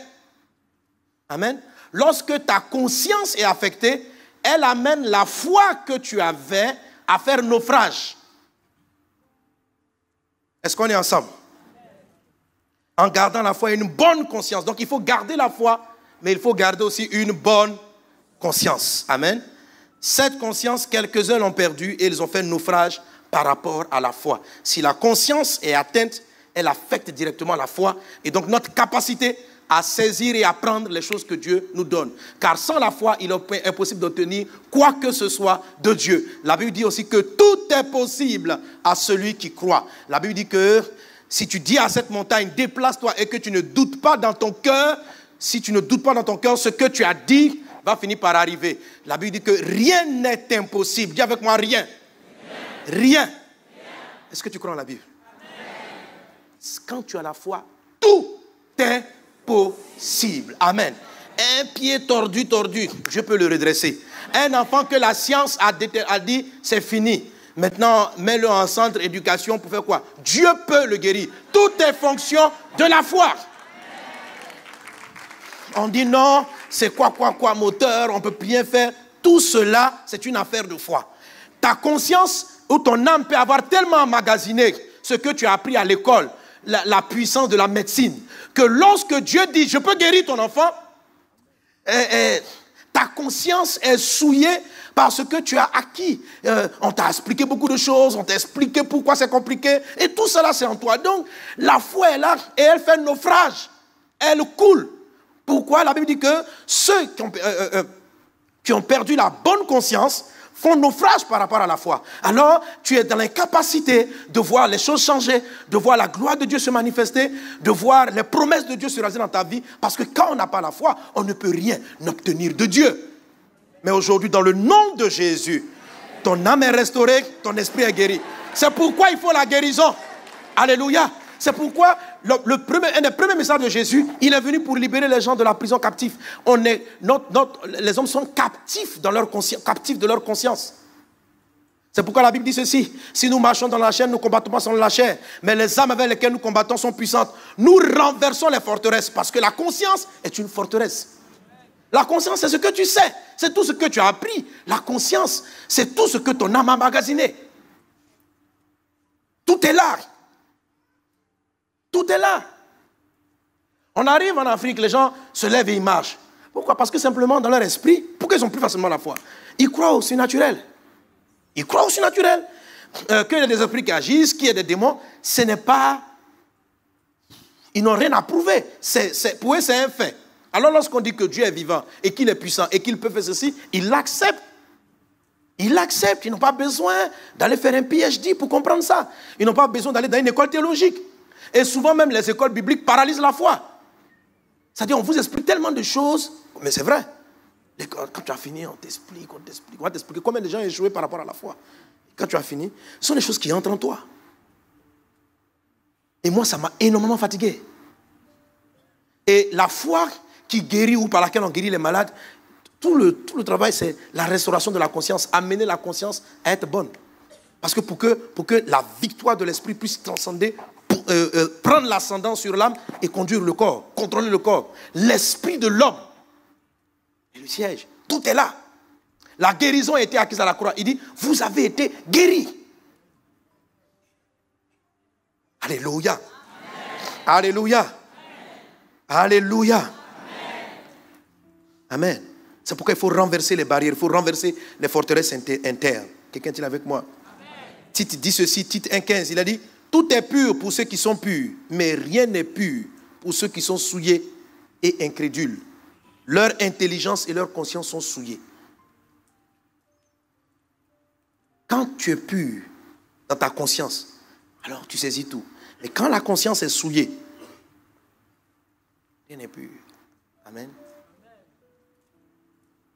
Amen. Lorsque ta conscience est affectée, elle amène la foi que tu avais à faire naufrage. Est-ce qu'on est ensemble? En gardant la foi et une bonne conscience. Donc il faut garder la foi, mais il faut garder aussi une bonne conscience. Amen. Cette conscience, quelques-uns l'ont perdue et ils ont fait naufrage par rapport à la foi. Si la conscience est atteinte, elle affecte directement la foi et donc notre capacité à saisir et à prendre les choses que Dieu nous donne. Car sans la foi, il est impossible d'obtenir quoi que ce soit de Dieu. La Bible dit aussi que tout est possible à celui qui croit. La Bible dit que si tu dis à cette montagne, déplace-toi et que tu ne doutes pas dans ton cœur, si tu ne doutes pas dans ton cœur, ce que tu as dit va finir par arriver. La Bible dit que rien n'est impossible. Dis avec moi, rien. Rien. Est-ce que tu crois en la Bible? Quand tu as la foi, tout est possible. Amen. Un pied tordu, je peux le redresser. Un enfant que la science a dit, c'est fini. Maintenant, mets-le en centre d'éducation pour faire quoi? Dieu peut le guérir. Tout est fonction de la foi. On dit non, c'est quoi, moteur, on ne peut rien faire. Tout cela, c'est une affaire de foi. Ta conscience ou ton âme peut avoir tellement emmagasiné ce que tu as appris à l'école, la puissance de la médecine, que lorsque Dieu dit, je peux guérir ton enfant, ta conscience est souillée par ce que tu as acquis. On t'a expliqué beaucoup de choses, on t'a expliqué pourquoi c'est compliqué, et tout cela c'est en toi. Donc, la foi est là et elle fait naufrage, elle coule. Pourquoi? La Bible dit que ceux qui ont perdu la bonne conscience font naufrage par rapport à la foi. Alors, tu es dans l'incapacité de voir les choses changer, de voir la gloire de Dieu se manifester, de voir les promesses de Dieu se réaliser dans ta vie, parce que quand on n'a pas la foi, on ne peut rien obtenir de Dieu. Mais aujourd'hui, dans le nom de Jésus, ton âme est restaurée, ton esprit est guéri. C'est pourquoi il faut la guérison. Alléluia. C'est pourquoi un des premiers messages de Jésus, il est venu pour libérer les gens de la prison captive. Les hommes sont captifs de leur conscience. C'est pourquoi la Bible dit ceci. Si nous marchons dans la chair, nous ne combattons pas selon la chair. Mais les âmes avec lesquelles nous combattons sont puissantes. Nous renversons les forteresses parce que la conscience est une forteresse. La conscience, c'est ce que tu sais. C'est tout ce que tu as appris. La conscience, c'est tout ce que ton âme a emmagasiné. Tout est là. Tout est là. On arrive en Afrique, les gens se lèvent et ils marchent. Pourquoi? Parce que simplement dans leur esprit, pourquoi ils ont plus facilement la foi? Ils croient au surnaturel. Ils croient au surnaturel. Qu'il y ait des esprits qui agissent, qu'il y ait des démons, ce n'est pas... Ils n'ont rien à prouver. Pour eux, c'est un fait. Alors lorsqu'on dit que Dieu est vivant et qu'il est puissant et qu'il peut faire ceci, ils l'acceptent. Ils l'acceptent. Ils n'ont pas besoin d'aller faire un PhD pour comprendre ça. Ils n'ont pas besoin d'aller dans une école théologique. Et souvent même les écoles bibliques paralysent la foi. C'est-à-dire on vous explique tellement de choses, mais c'est vrai. Quand tu as fini, on t'explique. On va t'expliquer combien de gens ont échoué par rapport à la foi. Quand tu as fini, ce sont des choses qui entrent en toi. Et moi, ça m'a énormément fatigué. Et la foi qui guérit ou par laquelle on guérit les malades, tout le travail, c'est la restauration de la conscience, amener la conscience à être bonne. Parce que pour que la victoire de l'esprit puisse transcender, prendre l'ascendant sur l'âme et conduire le corps, contrôler le corps. L'esprit de l'homme et le siège, tout est là. La guérison a été acquise à la croix. Il dit, vous avez été guéris. Alléluia. Amen. Alléluia. Amen. Alléluia. Amen. Amen. C'est pourquoi il faut renverser les barrières, il faut renverser les forteresses internes. Quelqu'un est avec moi? Amen. Tite dit ceci, Tite 1,15, il a dit, Tout est pur pour ceux qui sont purs, mais rien n'est pur pour ceux qui sont souillés et incrédules. Leur intelligence et leur conscience sont souillées. Quand tu es pur dans ta conscience, alors tu saisis tout. Mais quand la conscience est souillée, rien n'est pur. Amen.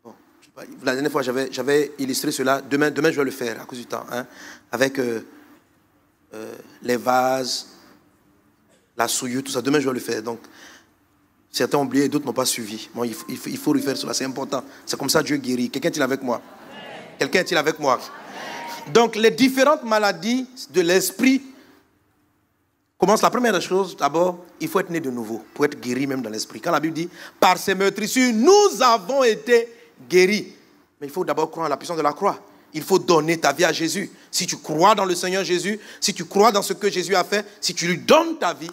Bon, la dernière fois, j'avais illustré cela. Demain, je vais le faire à cause du temps. Hein, avec les vases, la souillure, tout ça. Demain, je vais le faire. Donc, certains ont oublié et d'autres n'ont pas suivi. Bon, il faut refaire cela, c'est important. C'est comme ça que Dieu guérit. Quelqu'un est-il avec moi? Quelqu'un est-il avec moi? Donc, les différentes maladies de l'esprit commencent. La première chose, d'abord, il faut être né de nouveau pour être guéri même dans l'esprit. Quand la Bible dit, par ces meurtrissures, nous avons été guéris. Mais il faut d'abord croire en la puissance de la croix. Il faut donner ta vie à Jésus. Si tu crois dans le Seigneur Jésus, si tu crois dans ce que Jésus a fait, si tu lui donnes ta vie,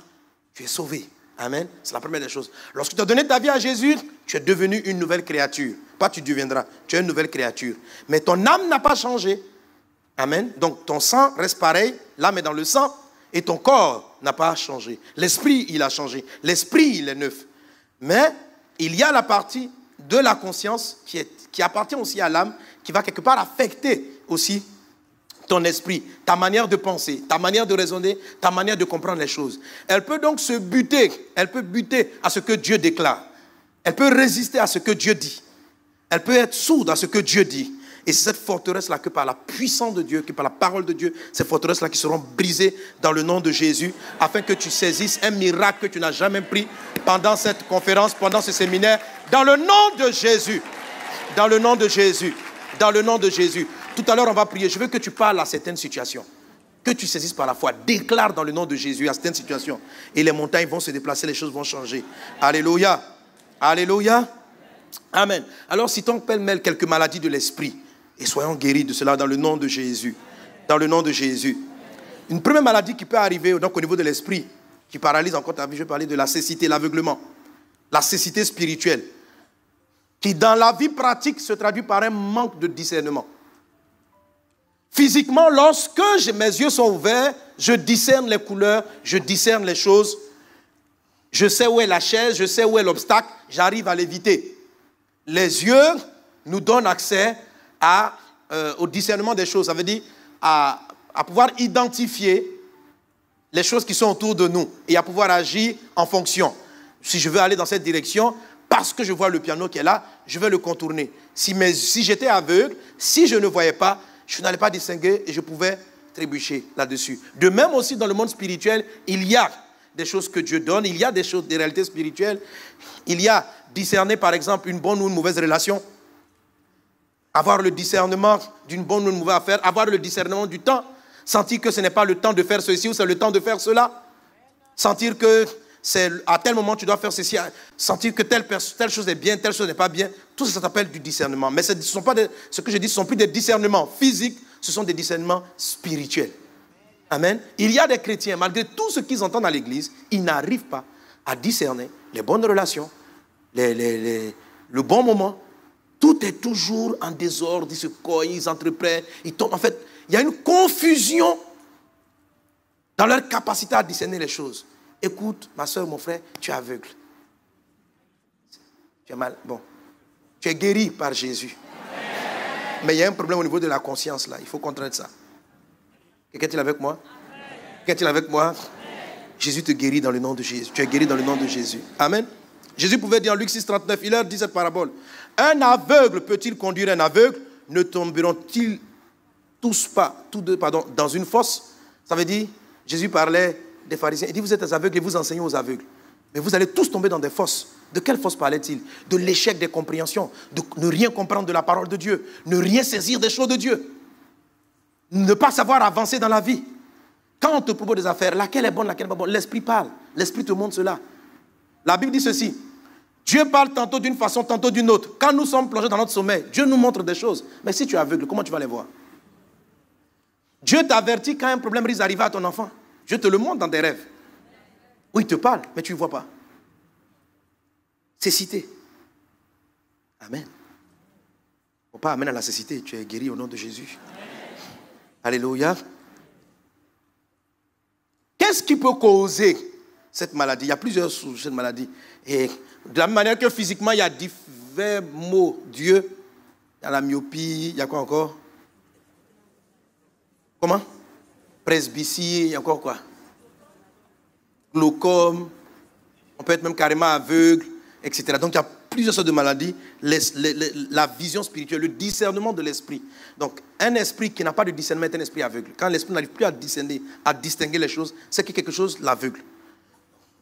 tu es sauvé. Amen. C'est la première des choses. Lorsque tu as donné ta vie à Jésus, tu es devenu une nouvelle créature. Pas tu deviendras, tu es une nouvelle créature. Mais ton âme n'a pas changé. Amen. Donc ton sang reste pareil, l'âme est dans le sang, et ton corps n'a pas changé. L'esprit, il a changé. L'esprit, il est neuf. Mais il y a la partie de la conscience qui appartient aussi à l'âme, qui va quelque part affecter aussi ton esprit, ta manière de penser, ta manière de raisonner, ta manière de comprendre les choses. Elle peut donc se buter, elle peut buter à ce que Dieu déclare. Elle peut résister à ce que Dieu dit. Elle peut être sourde à ce que Dieu dit. Et c'est cette forteresse-là que par la puissance de Dieu, que par la parole de Dieu, ces forteresses-là qui seront brisées dans le nom de Jésus, afin que tu saisisses un miracle que tu n'as jamais pris pendant cette conférence, pendant ce séminaire, dans le nom de Jésus. Dans le nom de Jésus. Dans le nom de Jésus. Tout à l'heure, on va prier. Je veux que tu parles à certaines situations. Que tu saisisses par la foi. Déclare dans le nom de Jésus à certaines situations. Et les montagnes vont se déplacer, les choses vont changer. Alléluia. Alléluia. Amen. Alors, citons pêle-mêle quelques maladies de l'esprit. Et soyons guéris de cela dans le nom de Jésus. Dans le nom de Jésus. Une première maladie qui peut arriver donc, au niveau de l'esprit, qui paralyse encore ta vie, je vais parler de la cécité, l'aveuglement. La cécité spirituelle. Qui dans la vie pratique se traduit par un manque de discernement. Physiquement, lorsque mes yeux sont ouverts, je discerne les couleurs, je discerne les choses. Je sais où est la chaise, je sais où est l'obstacle, j'arrive à l'éviter. Les yeux nous donnent accès au discernement des choses. Ça veut dire à pouvoir identifier les choses qui sont autour de nous et à pouvoir agir en fonction. Si je veux aller dans cette direction, parce que je vois le piano qui est là, je vais le contourner. Si j'étais aveugle, si je ne voyais pas, je n'allais pas distinguer et je pouvais trébucher là-dessus. De même aussi dans le monde spirituel, il y a des choses que Dieu donne, il y a des choses, des réalités spirituelles. Il y a discerner par exemple une bonne ou une mauvaise relation. Avoir le discernement d'une bonne ou une mauvaise affaire, avoir le discernement du temps, sentir que ce n'est pas le temps de faire ceci ou c'est le temps de faire cela. Sentir que c'est à tel moment tu dois faire ceci, sentir que telle chose est bien, telle chose n'est pas bien. Tout ça s'appelle du discernement. Mais ce que je dis, ce ne sont plus des discernements physiques, ce sont des discernements spirituels. Amen. Il y a des chrétiens, malgré tout ce qu'ils entendent à l'église, ils n'arrivent pas à discerner les bonnes relations, le bon moment. Tout est toujours en désordre, ils se cognent, ils entreprennent, ils tombent. En fait, il y a une confusion dans leur capacité à discerner les choses. Écoute, ma soeur, mon frère, tu es aveugle. Tu es mal. Bon. Tu es guéri par Jésus. Mais il y a un problème au niveau de la conscience là. Il faut contraindre ça. Quelqu'un est-il avec moi? Quelqu'un est-il avec moi? Jésus te guérit dans le nom de Jésus. Tu es guéri dans le nom de Jésus. Amen. Jésus pouvait dire en Luc 6, 39, il leur dit cette parabole. Un aveugle peut-il conduire un aveugle? Ne tomberont-ils tous dans une fosse? Ça veut dire, Jésus parlait des pharisiens. Il dit, vous êtes aveugles et vous enseignez aux aveugles. Mais vous allez tous tomber dans des fosses. De quelle fosse parlait-il? De l'échec des compréhensions, de ne rien comprendre de la parole de Dieu, ne rien saisir des choses de Dieu, ne pas savoir avancer dans la vie. Quand on te propose des affaires, laquelle est bonne, laquelle n'est pas bonne, l'esprit parle, l'esprit te montre cela. La Bible dit ceci, Dieu parle tantôt d'une façon, tantôt d'une autre. Quand nous sommes plongés dans notre sommeil, Dieu nous montre des choses. Mais si tu es aveugle, comment tu vas les voir? Dieu t'avertit quand un problème risque d'arriver à ton enfant. Dieu te le montre dans tes rêves. Oui, il te parle, mais tu ne vois pas. Cécité. Amen. Il ne faut pas amener à la cécité. Tu es guéri au nom de Jésus. Amen. Alléluia. qu'est-ce qui peut causer cette maladie? Il y a plusieurs sources de cette maladie. Et de la même manière que physiquement, il y a divers maux Dieu. Il y a la myopie, il y a quoi encore? Comment? Presbytie, il y a encore quoi? Glaucome, on peut être même carrément aveugle, etc. Donc il y a plusieurs sortes de maladies. La vision spirituelle, le discernement de l'esprit. Donc un esprit qui n'a pas de discernement est un esprit aveugle. Quand l'esprit n'arrive plus à distinguer les choses, c'est que quelque chose l'aveugle.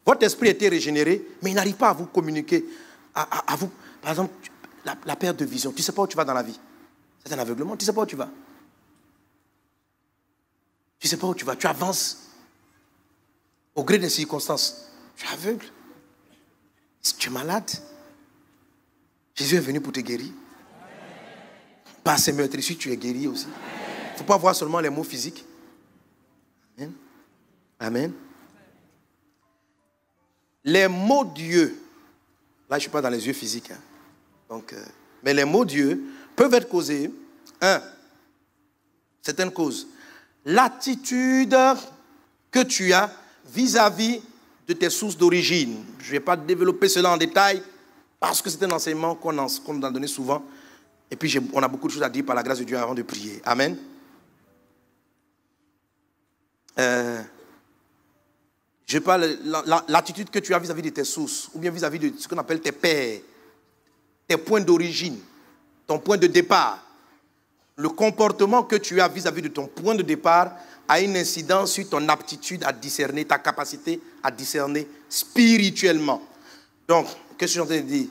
Votre esprit a été régénéré, mais il n'arrive pas à vous communiquer. À vous, par exemple, la perte de vision. Tu ne sais pas où tu vas dans la vie. C'est un aveuglement. Tu ne sais pas où tu vas. Tu ne sais pas où tu vas. Tu avances au gré des circonstances. Tu es aveugle. Si tu es malade, Jésus est venu pour te guérir. Par ses meurtrissures, tu es guéri aussi. Il ne faut pas voir seulement les mots physiques. Amen. Amen. Les mots Dieu, là je ne suis pas dans les yeux physiques, hein. Donc, mais les mots Dieu peuvent être causés, certaines causes. L'attitude que tu as vis-à-vis de tes sources d'origine. Je ne vais pas développer cela en détail parce que c'est un enseignement qu'on nous a donné souvent. Et puis on a beaucoup de choses à dire par la grâce de Dieu avant de prier. Amen. Je parle l'attitude que tu as vis-à-vis de tes sources, ou bien vis-à-vis de ce qu'on appelle tes pères, tes points d'origine, ton point de départ. Le comportement que tu as vis-à-vis de ton point de départ a une incidence sur ton aptitude à discerner, ta capacité à discerner spirituellement. Donc, qu'est-ce que je suis en train de dire?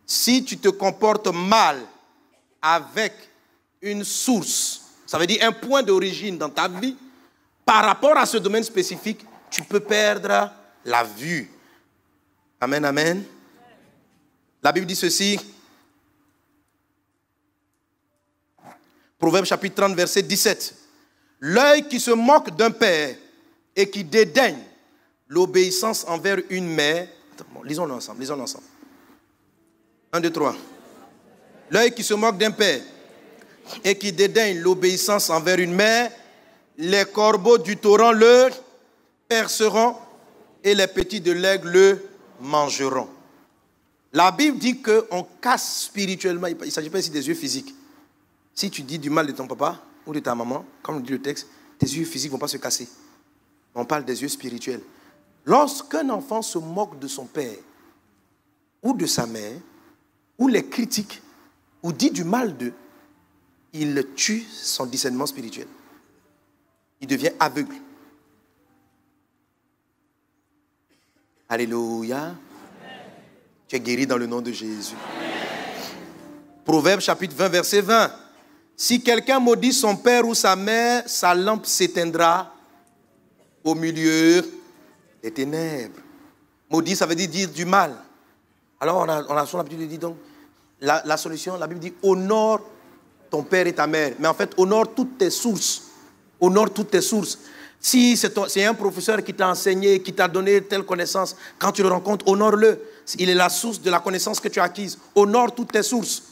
Si tu te comportes mal avec une source, ça veut dire un point d'origine dans ta vie, par rapport à ce domaine spécifique, tu peux perdre la vue. Amen, amen. La Bible dit ceci. Proverbe chapitre 30, verset 17. L'œil qui se moque d'un père et qui dédaigne l'obéissance envers une mère. Attends, lisons-le ensemble, 1, 2, 3. L'œil qui se moque d'un père et qui dédaigne l'obéissance envers une mère, les corbeaux du torrent le perceront et les petits de l'aigle le mangeront. La Bible dit qu'on casse spirituellement, il ne s'agit pas ici des yeux physiques. Si tu dis du mal de ton papa ou de ta maman, comme le dit le texte, tes yeux physiques ne vont pas se casser. On parle des yeux spirituels. Lorsqu'un enfant se moque de son père ou de sa mère, ou les critique, ou dit du mal d'eux, il tue son discernement spirituel. Il devient aveugle. Alléluia. Amen. Tu es guéri dans le nom de Jésus. Amen. Proverbe chapitre 20, verset 20. Si quelqu'un maudit son père ou sa mère, sa lampe s'éteindra au milieu des ténèbres. Maudit, ça veut dire du mal. Alors on a son habitude de dire donc, la solution, la Bible dit, honore ton père et ta mère. Mais en fait, honore toutes tes sources. Honore toutes tes sources. Si c'est un professeur qui t'a enseigné, qui t'a donné telle connaissance, quand tu le rencontres, honore-le. Il est la source de la connaissance que tu as acquise. Honore toutes tes sources.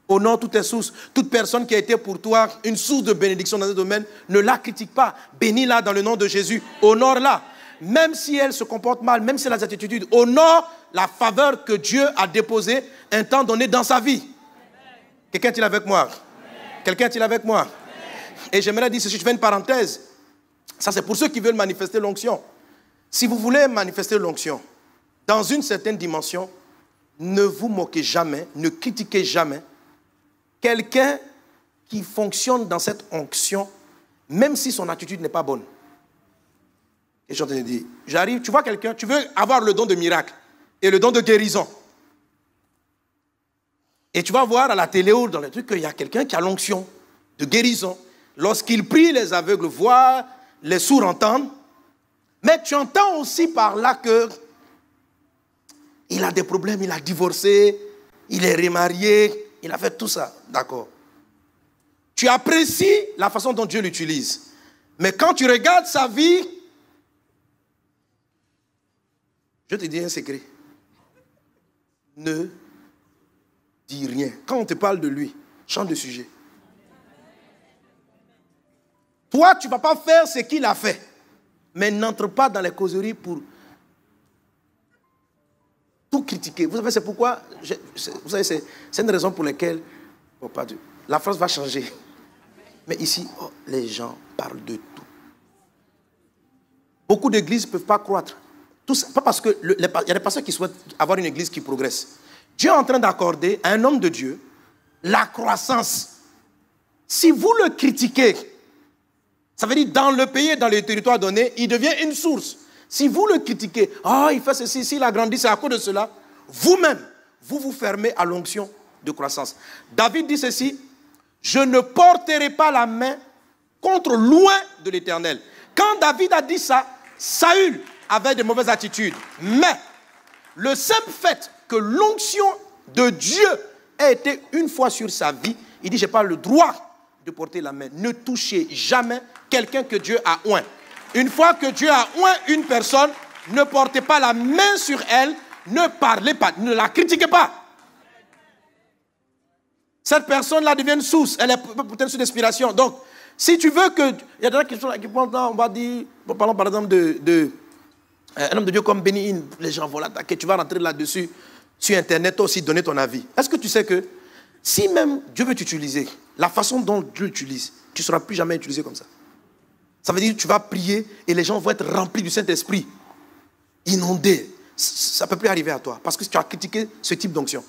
Honore toutes tes sources. Toute personne qui a été pour toi une source de bénédiction dans ce domaine, ne la critique pas. Bénis-la dans le nom de Jésus. Honore-la. Même si elle se comporte mal, même si elle a des attitudes, honore la faveur que Dieu a déposée un temps donné dans sa vie. Quelqu'un est-il avec moi? Quelqu'un est-il avec moi? Et j'aimerais dire ceci, je fais une parenthèse. Ça, c'est pour ceux qui veulent manifester l'onction. Si vous voulez manifester l'onction, dans une certaine dimension, ne vous moquez jamais, ne critiquez jamais quelqu'un qui fonctionne dans cette onction, même si son attitude n'est pas bonne. Et je suis en train de dire, j'arrive, tu vois quelqu'un, tu veux avoir le don de miracle et le don de guérison. Et tu vas voir à la télé ou dans les trucs qu'il y a quelqu'un qui a l'onction de guérison. Lorsqu'il prie, les aveugles voient, les sourds entendent. Mais tu entends aussi par là que il a des problèmes, il a divorcé, il est remarié, il a fait tout ça. D'accord. Tu apprécies la façon dont Dieu l'utilise. Mais quand tu regardes sa vie, je te dis un secret. Ne dis rien. Quand on te parle de lui, change de sujet. Toi, tu ne vas pas faire ce qu'il a fait. Mais n'entre pas dans les causeries pour tout critiquer. Vous savez, c'est pourquoi, vous savez, c'est une raison pour laquelle, oh, pas Dieu, la France va changer. Mais ici, oh, les gens parlent de tout. Beaucoup d'églises ne peuvent pas croître. Pas parce que il y a des pasteurs qui souhaitent avoir une église qui progresse. Dieu est en train d'accorder à un homme de Dieu la croissance. Si vous le critiquez, ça veut dire dans le pays, dans le territoire donné, il devient une source. Si vous le critiquez, oh, il fait ceci, s'il a grandi, c'est à cause de cela, vous-même, vous vous fermez à l'onction de croissance. David dit ceci, je ne porterai pas la main contre loin de l'Éternel. Quand David a dit ça, Saül avait de mauvaises attitudes. Mais le simple fait que l'onction de Dieu ait été une fois sur sa vie, il dit, je n'ai pas le droit de porter la main. Ne touchez jamais quelqu'un que Dieu a oint. Une fois que Dieu a oint une personne, ne portez pas la main sur elle, ne parlez pas, ne la critiquez pas. Cette personne-là devient une source, elle est peut-être une source d'inspiration. Donc, si tu veux que... Il y a des gens qui sont là, qui pensent, on va dire, parlons par exemple un homme de Dieu comme Béni, les gens vont l'attaquer, tu vas rentrer là-dessus, sur Internet, aussi donner ton avis. Est-ce que tu sais que si même Dieu veut t'utiliser, la façon dont Dieu l'utilise, tu ne seras plus jamais utilisé comme ça. Ça veut dire que tu vas prier et les gens vont être remplis du Saint-Esprit, inondés. Ça ne peut plus arriver à toi parce que tu as critiqué ce type d'onction.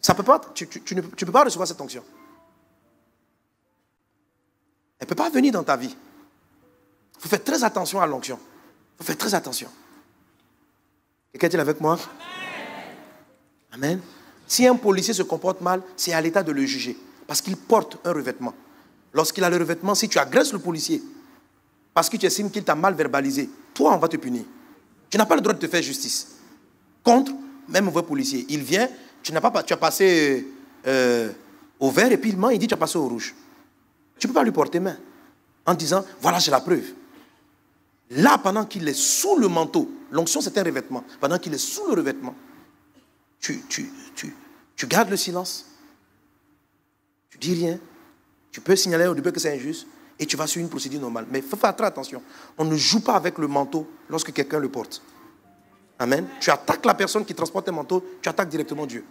Ça peut pas, tu ne peux pas recevoir cette onction. Elle ne peut pas venir dans ta vie. Il faut faire très attention à l'onction. Il faut faire très attention. Quelqu'un est-il avec moi? Amen. Si un policier se comporte mal, c'est à l'État de le juger. Parce qu'il porte un revêtement. Lorsqu'il a le revêtement, si tu agresses le policier, parce que tu estimes qu'il t'a mal verbalisé, toi, on va te punir. Tu n'as pas le droit de te faire justice. Contre, même un vrai policier. Il vient, tu as passé au vert et puis il ment, il dit tu as passé au rouge. Tu ne peux pas lui porter main en disant, voilà, j'ai la preuve. Là, pendant qu'il est sous le manteau, l'onction c'est un revêtement, pendant qu'il est sous le revêtement, tu gardes le silence, tu dis rien, tu peux signaler au début que c'est injuste et tu vas sur une procédure normale. Mais il faut faire très attention, on ne joue pas avec le manteau lorsque quelqu'un le porte. Amen. Tu attaques la personne qui transporte un manteau, tu attaques directement Dieu.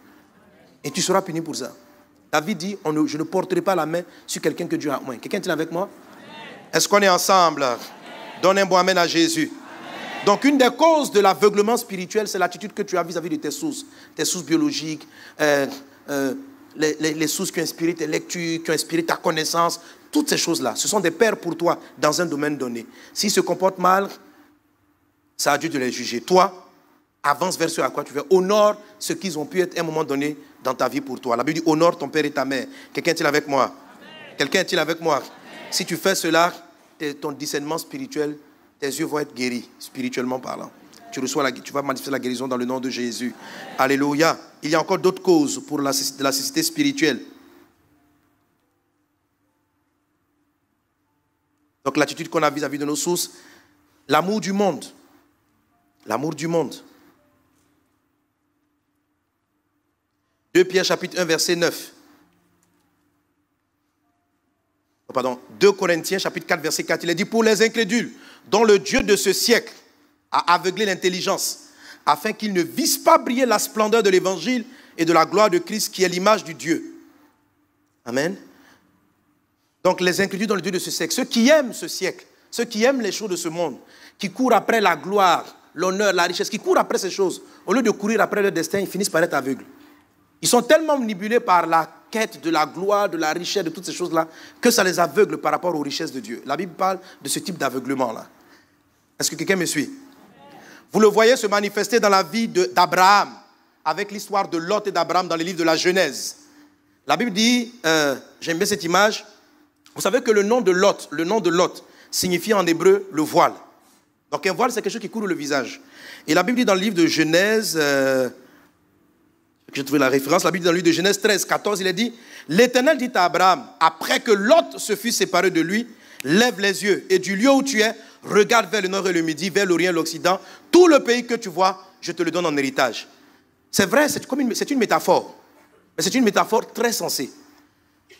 Et tu seras puni pour ça. David dit, je ne porterai pas la main sur quelqu'un que Dieu a oint. Quelqu'un est avec moi? Est-ce qu'on est ensemble? Amen. Donne un bon amen à Jésus. Amen. Donc une des causes de l'aveuglement spirituel, c'est l'attitude que tu as vis-à-vis de tes sources biologiques, les sources qui ont inspiré tes lectures, qui ont inspiré ta connaissance, toutes ces choses-là. Ce sont des pères pour toi dans un domaine donné. S'ils se comportent mal, c'est à Dieu de les juger. Toi, avance vers ce à quoi tu veux. Honore ce qu'ils ont pu être à un moment donné dans ta vie pour toi. La Bible dit, honore ton père et ta mère. Quelqu'un est-il avec moi? Amen. Quelqu'un est-il avec moi? Amen. Si tu fais cela, ton discernement spirituel, tes yeux vont être guéris, spirituellement parlant. Tu vas manifester la guérison dans le nom de Jésus. Amen. Alléluia. Il y a encore d'autres causes pour la cécité spirituelle. Donc l'attitude qu'on a vis-à-vis de nos sources, l'amour du monde. L'amour du monde. 2 Pierre chapitre 1 verset 9. Pardon, 2 Corinthiens chapitre 4 verset 4. Il est dit, pour les incrédules, dont le Dieu de ce siècle a aveuglé l'intelligence, afin qu'ils ne vissent pas briller la splendeur de l'évangile et de la gloire de Christ, qui est l'image du Dieu. Amen. Donc les incrédules dans le Dieu de ce siècle, ceux qui aiment ce siècle, ceux qui aiment les choses de ce monde, qui courent après la gloire, l'honneur, la richesse, qui courent après ces choses, au lieu de courir après leur destin, ils finissent par être aveugles. Ils sont tellement manipulés par la quête de la gloire, de la richesse, de toutes ces choses-là, que ça les aveugle par rapport aux richesses de Dieu. La Bible parle de ce type d'aveuglement-là. Est-ce que quelqu'un me suit? Vous le voyez se manifester dans la vie d'Abraham, avec l'histoire de Lot et d'Abraham dans les livres de la Genèse. La Bible dit, j'aime bien cette image, vous savez que le nom de Lot signifie en hébreu le voile. Donc un voile, c'est quelque chose qui couvre le visage. Et la Bible dit dans le livre de Genèse... j'ai trouvé la référence, la Bible dans le livre de Genèse 13, 14, il est dit, l'Éternel dit à Abraham, après que Lot se fut séparé de lui, lève les yeux et du lieu où tu es, regarde vers le nord et le midi, vers l'orient et l'occident, tout le pays que tu vois, je te le donne en héritage. C'est vrai, c'est une métaphore, mais c'est une métaphore très sensée.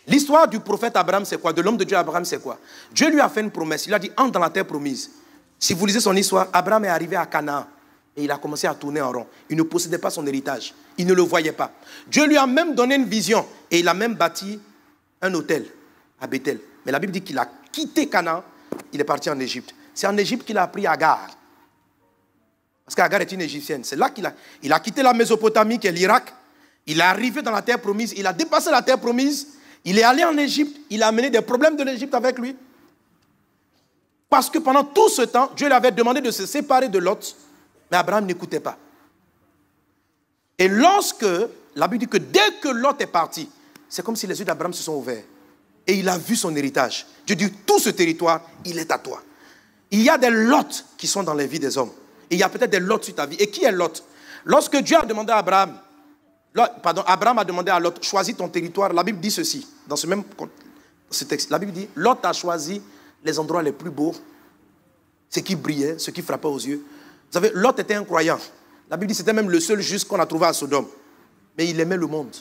L'histoire du prophète Abraham, c'est quoi? De l'homme de Dieu Abraham, c'est quoi? Dieu lui a fait une promesse. Il a dit, entre dans la terre promise. Si vous lisez son histoire, Abraham est arrivé à Canaan et il a commencé à tourner en rond. Il ne possédait pas son héritage. Il ne le voyait pas. Dieu lui a même donné une vision et il a même bâti un hôtel à Bethel. Mais la Bible dit qu'il a quitté Canaan, il est parti en Égypte. C'est en Égypte qu'il a appris Agar. Parce qu'Agar est une Égyptienne. C'est là qu'il a quitté la Mésopotamie, qui est l'Irak. Il est arrivé dans la terre promise. Il a dépassé la terre promise. Il est allé en Égypte. Il a amené des problèmes de l'Égypte avec lui. Parce que pendant tout ce temps, Dieu lui avait demandé de se séparer de Lot. Mais Abraham n'écoutait pas. Et lorsque, la Bible dit que dès que Lot est parti, c'est comme si les yeux d'Abraham se sont ouverts. Et il a vu son héritage. Dieu dit, tout ce territoire, il est à toi. Il y a des lots qui sont dans les vies des hommes. Et il y a peut-être des lots sur ta vie. Et qui est Lot? Lorsque Dieu a demandé à Abraham, Abraham a demandé à Lot, choisis ton territoire. La Bible dit ceci, dans ce texte. La Bible dit, Lot a choisi les endroits les plus beaux, ce qui brillait, ce qui frappait aux yeux. Vous savez, Lot était un croyant. La Bible dit, c'était même le seul juste qu'on a trouvé à Sodome. Mais il aimait le monde.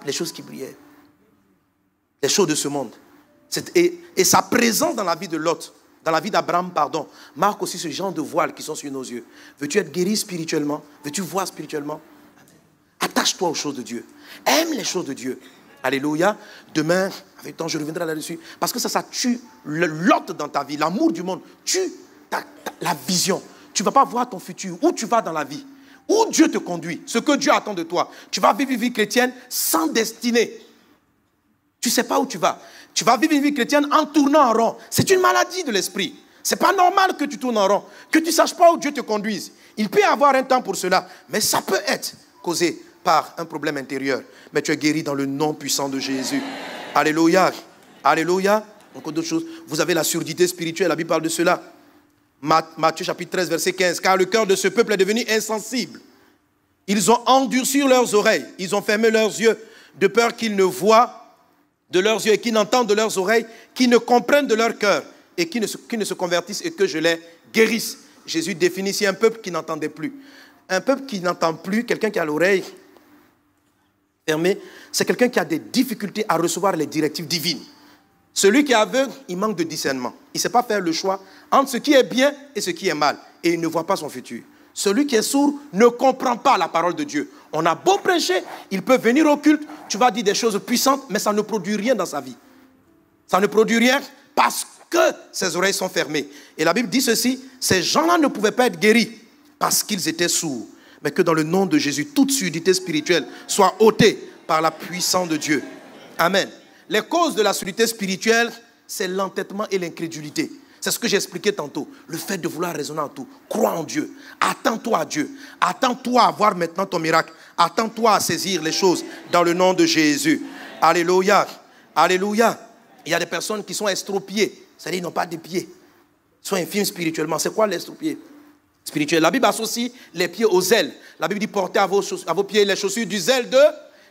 Les choses qui brillaient. Les choses de ce monde. Et sa présence dans la vie de Lot, dans la vie d'Abraham, marque aussi ce genre de voiles qui sont sur nos yeux. Veux-tu être guéri spirituellement? Veux-tu voir spirituellement? Attache-toi aux choses de Dieu. Aime les choses de Dieu. Alléluia. Demain, avec le temps, je reviendrai là-dessus. Parce que ça tue le lot dans ta vie. L'amour du monde tue la vision. Tu ne vas pas voir ton futur. Où tu vas dans la vie. Où Dieu te conduit. Ce que Dieu attend de toi. Tu vas vivre une vie chrétienne sans destinée. Tu ne sais pas où tu vas. Tu vas vivre une vie chrétienne en tournant en rond. C'est une maladie de l'esprit. Ce n'est pas normal que tu tournes en rond. Que tu ne saches pas où Dieu te conduise. Il peut y avoir un temps pour cela. Mais ça peut être causé par un problème intérieur. Mais tu es guéri dans le nom puissant de Jésus. Alléluia. Alléluia. Encore d'autres choses. Vous avez la surdité spirituelle. La Bible parle de cela. Matthieu chapitre 13, verset 15. Car le cœur de ce peuple est devenu insensible. Ils ont endurci leurs oreilles. Ils ont fermé leurs yeux de peur qu'ils ne voient de leurs yeux et qu'ils n'entendent de leurs oreilles, qu'ils ne comprennent de leur cœur et qu'ils ne se convertissent et que je les guérisse. Jésus définit ici un peuple qui n'entendait plus. Un peuple qui n'entend plus, quelqu'un qui a l'oreille fermée, c'est quelqu'un qui a des difficultés à recevoir les directives divines. Celui qui est aveugle, il manque de discernement. Il ne sait pas faire le choix entre ce qui est bien et ce qui est mal. Et il ne voit pas son futur. Celui qui est sourd ne comprend pas la parole de Dieu. On a beau prêcher, il peut venir au culte, tu vas dire des choses puissantes, mais ça ne produit rien dans sa vie. Ça ne produit rien parce que ses oreilles sont fermées. Et la Bible dit ceci, ces gens-là ne pouvaient pas être guéris parce qu'ils étaient sourds. Mais que dans le nom de Jésus, toute surdité spirituelle soit ôtée par la puissance de Dieu. Amen. Les causes de la surdité spirituelle, c'est l'entêtement et l'incrédulité. C'est ce que j'ai expliqué tantôt. Le fait de vouloir raisonner en tout. Crois en Dieu. Attends-toi à Dieu. Attends-toi à voir maintenant ton miracle. Attends-toi à saisir les choses dans le nom de Jésus. Alléluia. Alléluia. Il y a des personnes qui sont estropiées. C'est-à-dire qu'ils n'ont pas de pieds. Ils sont infirmes spirituellement. C'est quoi l'estropié spirituel? La Bible associe les pieds aux ailes. La Bible dit portez à vos pieds les chaussures du zèle de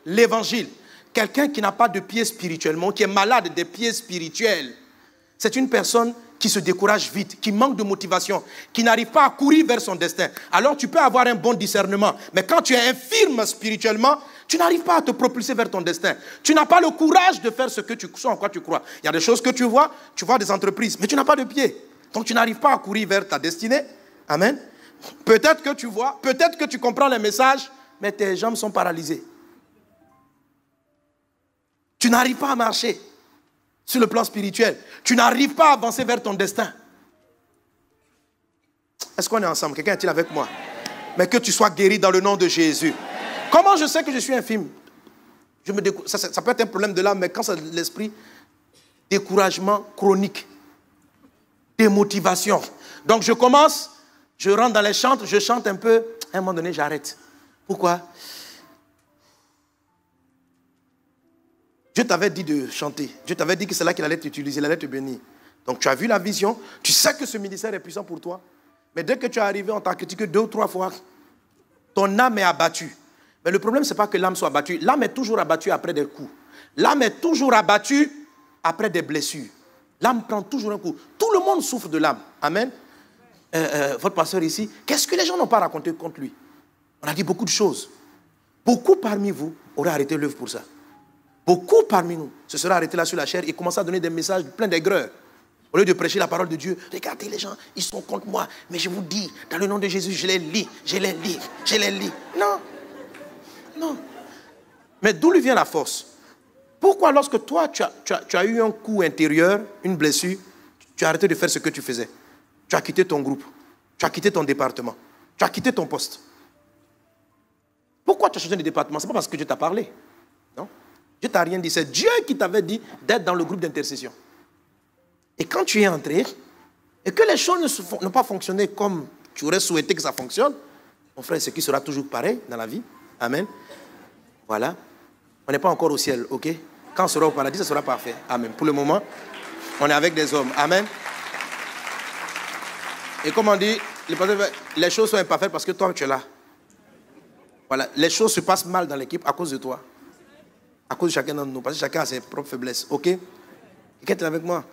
l'évangile. Quelqu'un qui n'a pas de pieds spirituellement, qui est malade des pieds spirituels, c'est une personne qui se décourage vite, qui manque de motivation, qui n'arrive pas à courir vers son destin. Alors tu peux avoir un bon discernement, mais quand tu es infirme spirituellement, tu n'arrives pas à te propulser vers ton destin. Tu n'as pas le courage de faire ce en quoi tu crois. Il y a des choses que tu vois des entreprises, mais tu n'as pas de pied. Donc tu n'arrives pas à courir vers ta destinée. Amen. Peut-être que tu vois, peut-être que tu comprends les messages, mais tes jambes sont paralysées. Tu n'arrives pas à marcher sur le plan spirituel. Tu n'arrives pas à avancer vers ton destin. Est-ce qu'on est ensemble? Quelqu'un est-il avec moi? Mais que tu sois guéri dans le nom de Jésus. Comment je sais que je suis infirme? Ça peut être un problème de l'âme, mais quand c'est l'esprit, découragement chronique, démotivation. Donc je commence, je rentre dans les chantes, je chante un peu, à un moment donné j'arrête. Pourquoi? Dieu t'avait dit de chanter. Dieu t'avait dit que c'est là qu'il allait t'utiliser, il allait te bénir. Donc tu as vu la vision, tu sais que ce ministère est puissant pour toi. Mais dès que tu es arrivé, on t'a critiqué 2 ou 3 fois. Ton âme est abattue. Mais le problème, ce n'est pas que l'âme soit abattue. L'âme est toujours abattue après des coups. L'âme est toujours abattue après des blessures. L'âme prend toujours un coup. Tout le monde souffre de l'âme. Amen. Votre pasteur ici, qu'est-ce que les gens n'ont pas raconté contre lui? On a dit beaucoup de choses. Beaucoup parmi vous auraient arrêté l'œuvre pour ça. Beaucoup parmi nous se seraient arrêtés là sur la chair et commencent à donner des messages pleins d'aigreur. Au lieu de prêcher la parole de Dieu, regardez les gens, ils sont contre moi. Mais je vous dis, dans le nom de Jésus, je les lis, je les lis, je les lis. Non, non. Mais d'où lui vient la force? Pourquoi lorsque toi, tu as eu un coup intérieur, une blessure, tu as arrêté de faire ce que tu faisais? Tu as quitté ton groupe, tu as quitté ton département, tu as quitté ton poste. Pourquoi tu as changé de département? Ce n'est pas parce que Dieu t'a parlé. Non. Dieu t'a rien dit. C'est Dieu qui t'avait dit d'être dans le groupe d'intercession. Et quand tu es entré, et que les choses n'ont pas fonctionné comme tu aurais souhaité que ça fonctionne, mon frère, ce qui sera toujours pareil dans la vie. Amen. Voilà. On n'est pas encore au ciel, ok? Quand on sera au paradis, ça sera parfait. Amen. Pour le moment, on est avec des hommes. Amen. Et comme on dit, les choses sont imparfaites parce que toi, tu es là. Voilà. Les choses se passent mal dans l'équipe à cause de toi. À cause de chacun d'entre nous. Parce que chacun a ses propres faiblesses. Ok? Quelqu'un est avec moi?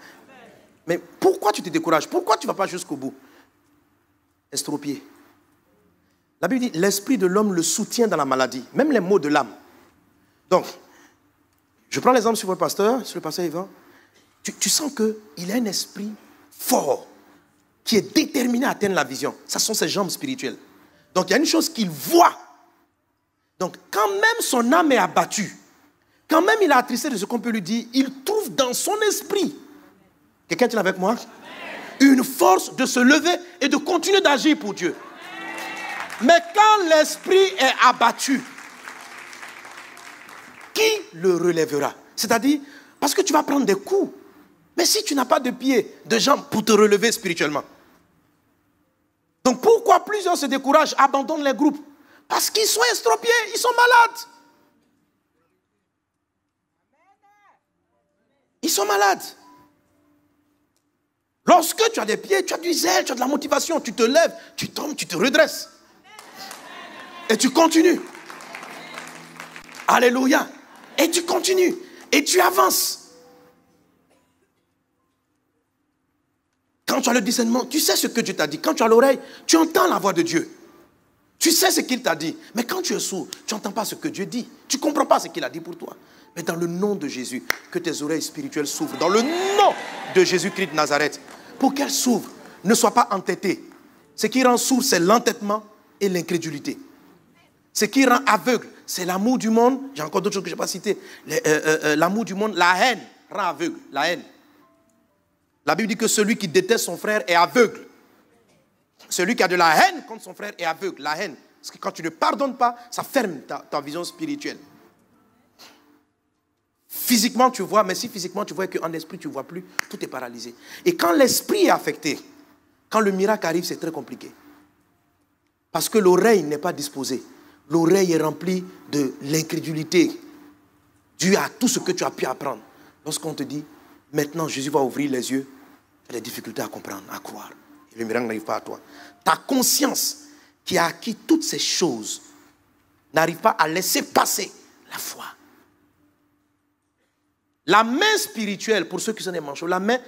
Mais pourquoi tu te décourages? Pourquoi tu ne vas pas jusqu'au bout? Estropié. La Bible dit, l'esprit de l'homme le soutient dans la maladie. Même les maux de l'âme. Donc, je prends l'exemple sur votre pasteur, sur le pasteur Yvan. Tu sens qu'il a un esprit fort, qui est déterminé à atteindre la vision. Ça sont ses jambes spirituelles. Donc, il y a une chose qu'il voit. Donc, quand même son âme est abattue, quand même il est attristé de ce qu'on peut lui dire, il trouve dans son esprit, quelqu'un est avec moi? Une force de se lever et de continuer d'agir pour Dieu. Mais quand l'esprit est abattu, qui le relèvera? C'est-à-dire, parce que tu vas prendre des coups. Mais si tu n'as pas de pieds, de jambes pour te relever spirituellement. Donc pourquoi plusieurs se découragent, abandonnent les groupes? Parce qu'ils sont estropiés, ils sont malades. Ils sont malades. Lorsque tu as des pieds, tu as du zèle, tu as de la motivation, tu te lèves, tu tombes, tu te redresses. Et tu continues. Alléluia. Et tu continues. Et tu avances. Quand tu as le discernement, tu sais ce que Dieu t'a dit. Quand tu as l'oreille, tu entends la voix de Dieu. Tu sais ce qu'il t'a dit. Mais quand tu es sourd, tu n'entends pas ce que Dieu dit. Tu ne comprends pas ce qu'il a dit pour toi. Mais dans le nom de Jésus, que tes oreilles spirituelles s'ouvrent. Dans le nom de Jésus-Christ de Nazareth. Pour qu'elles s'ouvrent, ne soient pas entêtées. Ce qui rend sourd, c'est l'entêtement et l'incrédulité. Ce qui rend aveugle, c'est l'amour du monde. J'ai encore d'autres choses que je n'ai pas citées. L'amour du monde, la haine rend aveugle. La haine. La Bible dit que celui qui déteste son frère est aveugle. Celui qui a de la haine contre son frère est aveugle. La haine. Parce que quand tu ne pardonnes pas, ça ferme ta vision spirituelle. Physiquement, tu vois, mais si physiquement, tu vois qu'en esprit, tu ne vois plus, tout est paralysé. Et quand l'esprit est affecté, quand le miracle arrive, c'est très compliqué. Parce que l'oreille n'est pas disposée. L'oreille est remplie de l'incrédulité due à tout ce que tu as pu apprendre. Lorsqu'on te dit, maintenant Jésus va ouvrir les yeux, tu as des difficultés à comprendre, à croire. Et le miracle n'arrive pas à toi. Ta conscience qui a acquis toutes ces choses n'arrive pas à laisser passer la foi. La main spirituelle, pour ceux qui sont des manchots, la main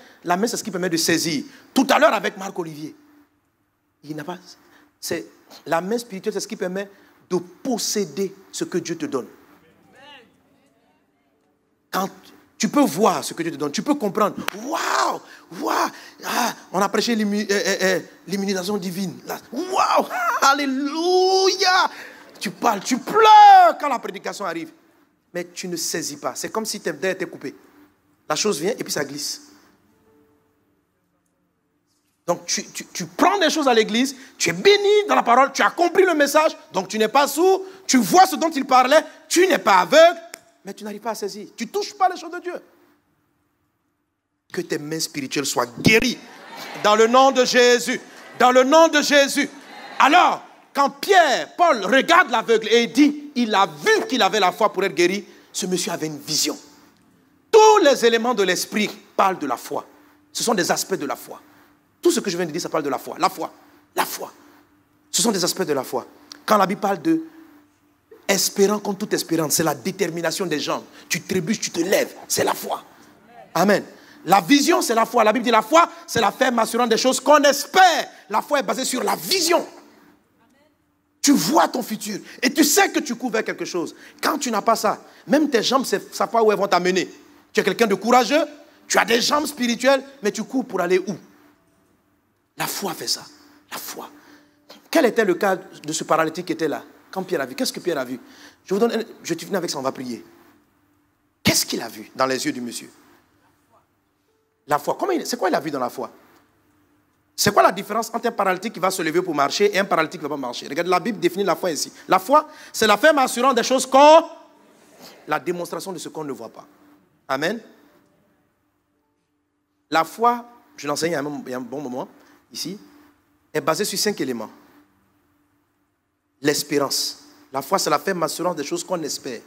c'est ce qui permet de saisir. Tout à l'heure avec Marc Olivier, il n'a pas... La main spirituelle, c'est ce qui permet de posséder ce que Dieu te donne. Quand tu peux voir ce que Dieu te donne, tu peux comprendre. Waouh, waouh, on a prêché l'immunisation divine. Waouh, alléluia. Tu parles, tu pleures quand la prédication arrive. Mais tu ne saisis pas. C'est comme si tes dents étaient coupées. La chose vient et puis ça glisse. Donc tu prends des choses à l'église, tu es béni dans la parole, tu as compris le message, donc tu n'es pas sourd, tu vois ce dont il parlait, tu n'es pas aveugle, mais tu n'arrives pas à saisir. Tu ne touches pas les choses de Dieu. Que tes mains spirituelles soient guéries dans le nom de Jésus. Dans le nom de Jésus. Alors, quand Paul regarde l'aveugle et il dit, il a vu qu'il avait la foi pour être guéri, ce monsieur avait une vision. Tous les éléments de l'esprit parlent de la foi. Ce sont des aspects de la foi. Tout ce que je viens de dire, ça parle de la foi. La foi. La foi. Ce sont des aspects de la foi. Quand la Bible parle de espérant contre toute espérance, c'est la détermination des gens. Tu trébuches, tu te lèves. C'est la foi. Amen. La vision, c'est la foi. La Bible dit la foi, c'est la ferme assurance des choses qu'on espère. La foi est basée sur la vision. Tu vois ton futur et tu sais que tu cours vers quelque chose. Quand tu n'as pas ça, même tes jambes ne savent pas où elles vont t'amener. Tu es quelqu'un de courageux, tu as des jambes spirituelles, mais tu cours pour aller où? La foi fait ça. La foi. Quel était le cas de ce paralytique qui était là? Quand Pierre a vu, qu'est-ce que Pierre a vu? Je te finis avec ça, on va prier. Qu'est-ce qu'il a vu dans les yeux du monsieur? La foi. C'est quoi il a vu dans la foi? C'est quoi la différence entre un paralytique qui va se lever pour marcher et un paralytique qui ne va pas marcher? Regarde, la Bible définit la foi ici. La foi, c'est la ferme assurance des choses qu'on... La démonstration de ce qu'on ne voit pas. Amen. La foi, je l'enseigne il y a un bon moment, ici, est basée sur 5 éléments. L'espérance. La foi, c'est la ferme assurance des choses qu'on espère.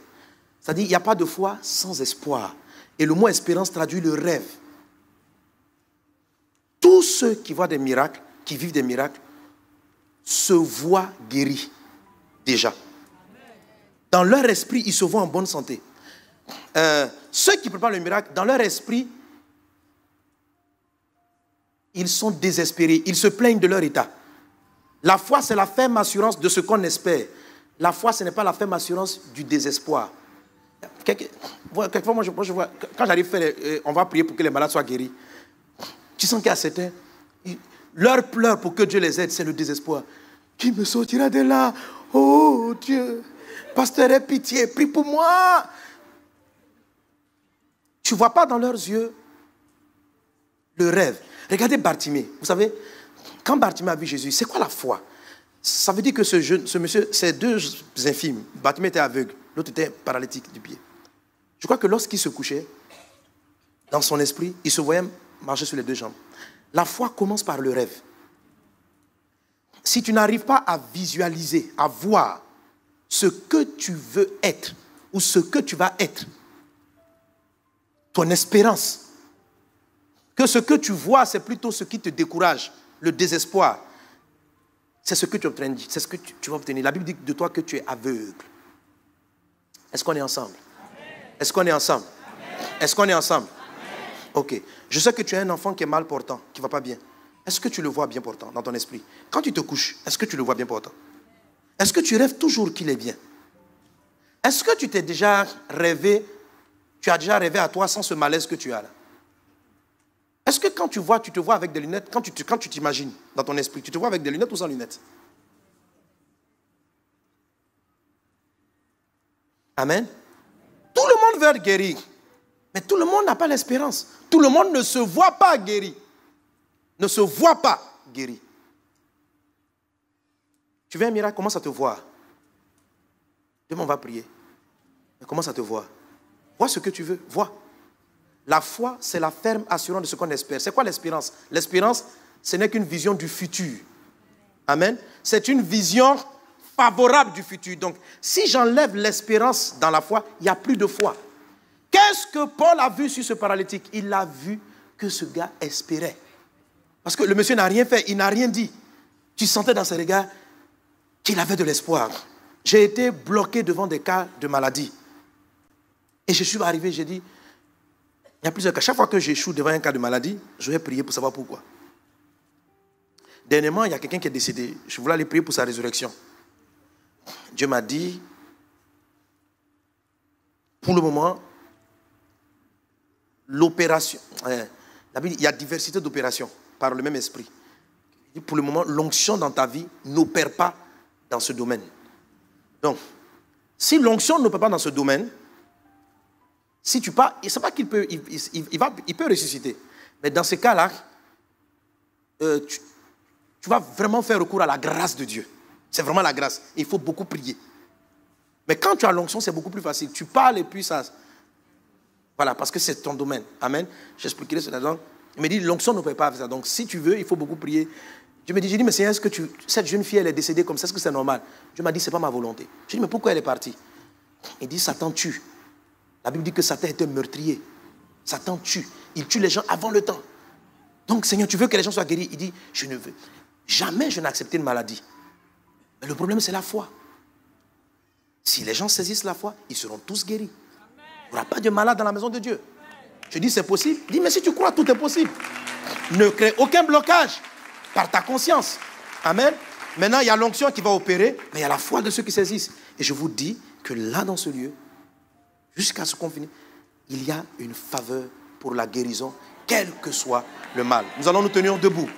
C'est-à-dire, il n'y a pas de foi sans espoir. Et le mot espérance traduit le rêve. Tous ceux qui voient des miracles, qui vivent des miracles, se voient guéris déjà. Dans leur esprit, ils se voient en bonne santé. Ceux qui préparent le miracle, dans leur esprit, ils sont désespérés. Ils se plaignent de leur état. La foi, c'est la ferme assurance de ce qu'on espère. La foi, ce n'est pas la ferme assurance du désespoir. Quelquefois, moi, je vois, quand j'arrive à faire, on va prier pour que les malades soient guéris. Tu sens qu'il y a certains, leur pleur pour que Dieu les aide, c'est le désespoir. Qui me sortira de là? Oh Dieu, pasteur, aie pitié, prie pour moi. Tu ne vois pas dans leurs yeux le rêve. Regardez Bartimée. Vous savez, quand Bartimée a vu Jésus, c'est quoi la foi? Ça veut dire que ce monsieur, ces deux infirmes, Bartimée était aveugle, l'autre était paralytique du pied. Je crois que lorsqu'il se couchait, dans son esprit, il se voyait marcher sur les deux jambes. La foi commence par le rêve. Si tu n'arrives pas à visualiser, à voir ce que tu veux être ou ce que tu vas être, ton espérance, que ce que tu vois, c'est plutôt ce qui te décourage, le désespoir, c'est ce que tu es en train de dire, c'est ce que tu vas obtenir. La Bible dit de toi que tu es aveugle. Est-ce qu'on est ensemble? Est-ce qu'on est ensemble? Est-ce qu'on est ensemble? Ok. Je sais que tu as un enfant qui est mal portant, qui ne va pas bien. Est-ce que tu le vois bien portant dans ton esprit? Quand tu te couches, est-ce que tu le vois bien portant? Est-ce que tu rêves toujours qu'il est bien? Est-ce que tu t'es déjà rêvé, tu as déjà rêvé à toi sans ce malaise que tu as là? Est-ce que quand tu vois, tu te vois avec des lunettes, quand tu t'imagines dans ton esprit, tu te vois avec des lunettes ou sans lunettes? Amen. Tout le monde veut être guéri. Mais tout le monde n'a pas l'espérance. Tout le monde ne se voit pas guéri. Ne se voit pas guéri. Tu veux un miracle, commence à te voir. Demain, on va prier. Mais commence à te voir. Vois ce que tu veux, vois. La foi, c'est la ferme assurance de ce qu'on espère. C'est quoi l'espérance? L'espérance, ce n'est qu'une vision du futur. Amen. C'est une vision favorable du futur. Donc, si j'enlève l'espérance dans la foi, il n'y a plus de foi. Qu'est-ce que Paul a vu sur ce paralytique? Il a vu que ce gars espérait. Parce que le monsieur n'a rien fait, il n'a rien dit. Tu sentais dans ses regards qu'il avait de l'espoir. J'ai été bloqué devant des cas de maladie. Et je suis arrivé, j'ai dit, il y a plusieurs cas. Chaque fois que j'échoue devant un cas de maladie, je vais prier pour savoir pourquoi. Dernièrement, il y a quelqu'un qui est décédé. Je voulais aller prier pour sa résurrection. Dieu m'a dit, pour le moment, l'opération, il y a diversité d'opérations par le même esprit. Pour le moment, l'onction dans ta vie n'opère pas dans ce domaine. Donc, si l'onction n'opère pas dans ce domaine, si tu pars, c'est pas qu'il peut, il peut ressusciter. Mais dans ces cas-là, tu vas vraiment faire recours à la grâce de Dieu. C'est vraiment la grâce. Il faut beaucoup prier. Mais quand tu as l'onction, c'est beaucoup plus facile. Tu parles et puis ça... Voilà, parce que c'est ton domaine. Amen. J'expliquerai cela. Donc, il me dit, l'onction ne peut pas faire ça. Donc, si tu veux, il faut beaucoup prier. J'ai dit, mais Seigneur, est-ce que cette jeune fille, elle est décédée comme ça, est-ce que c'est normal? Dieu m'a dit, ce n'est pas ma volonté. J'ai dit, mais pourquoi elle est partie? Il dit, Satan tue. La Bible dit que Satan était meurtrier. Satan tue. Il tue les gens avant le temps. Donc, Seigneur, tu veux que les gens soient guéris? Il dit, je ne veux. Jamais je n'ai accepté une maladie. Mais le problème, c'est la foi. Si les gens saisissent la foi, ils seront tous guéris. Il n'y aura pas de malade dans la maison de Dieu. Je dis, c'est possible. Il dit, mais si tu crois, tout est possible. Ne crée aucun blocage par ta conscience. Amen. Maintenant, il y a l'onction qui va opérer, mais il y a la foi de ceux qui saisissent. Et je vous dis que là, dans ce lieu, jusqu'à ce qu'on finisse, il y a une faveur pour la guérison, quel que soit le mal. Nous allons nous tenir debout.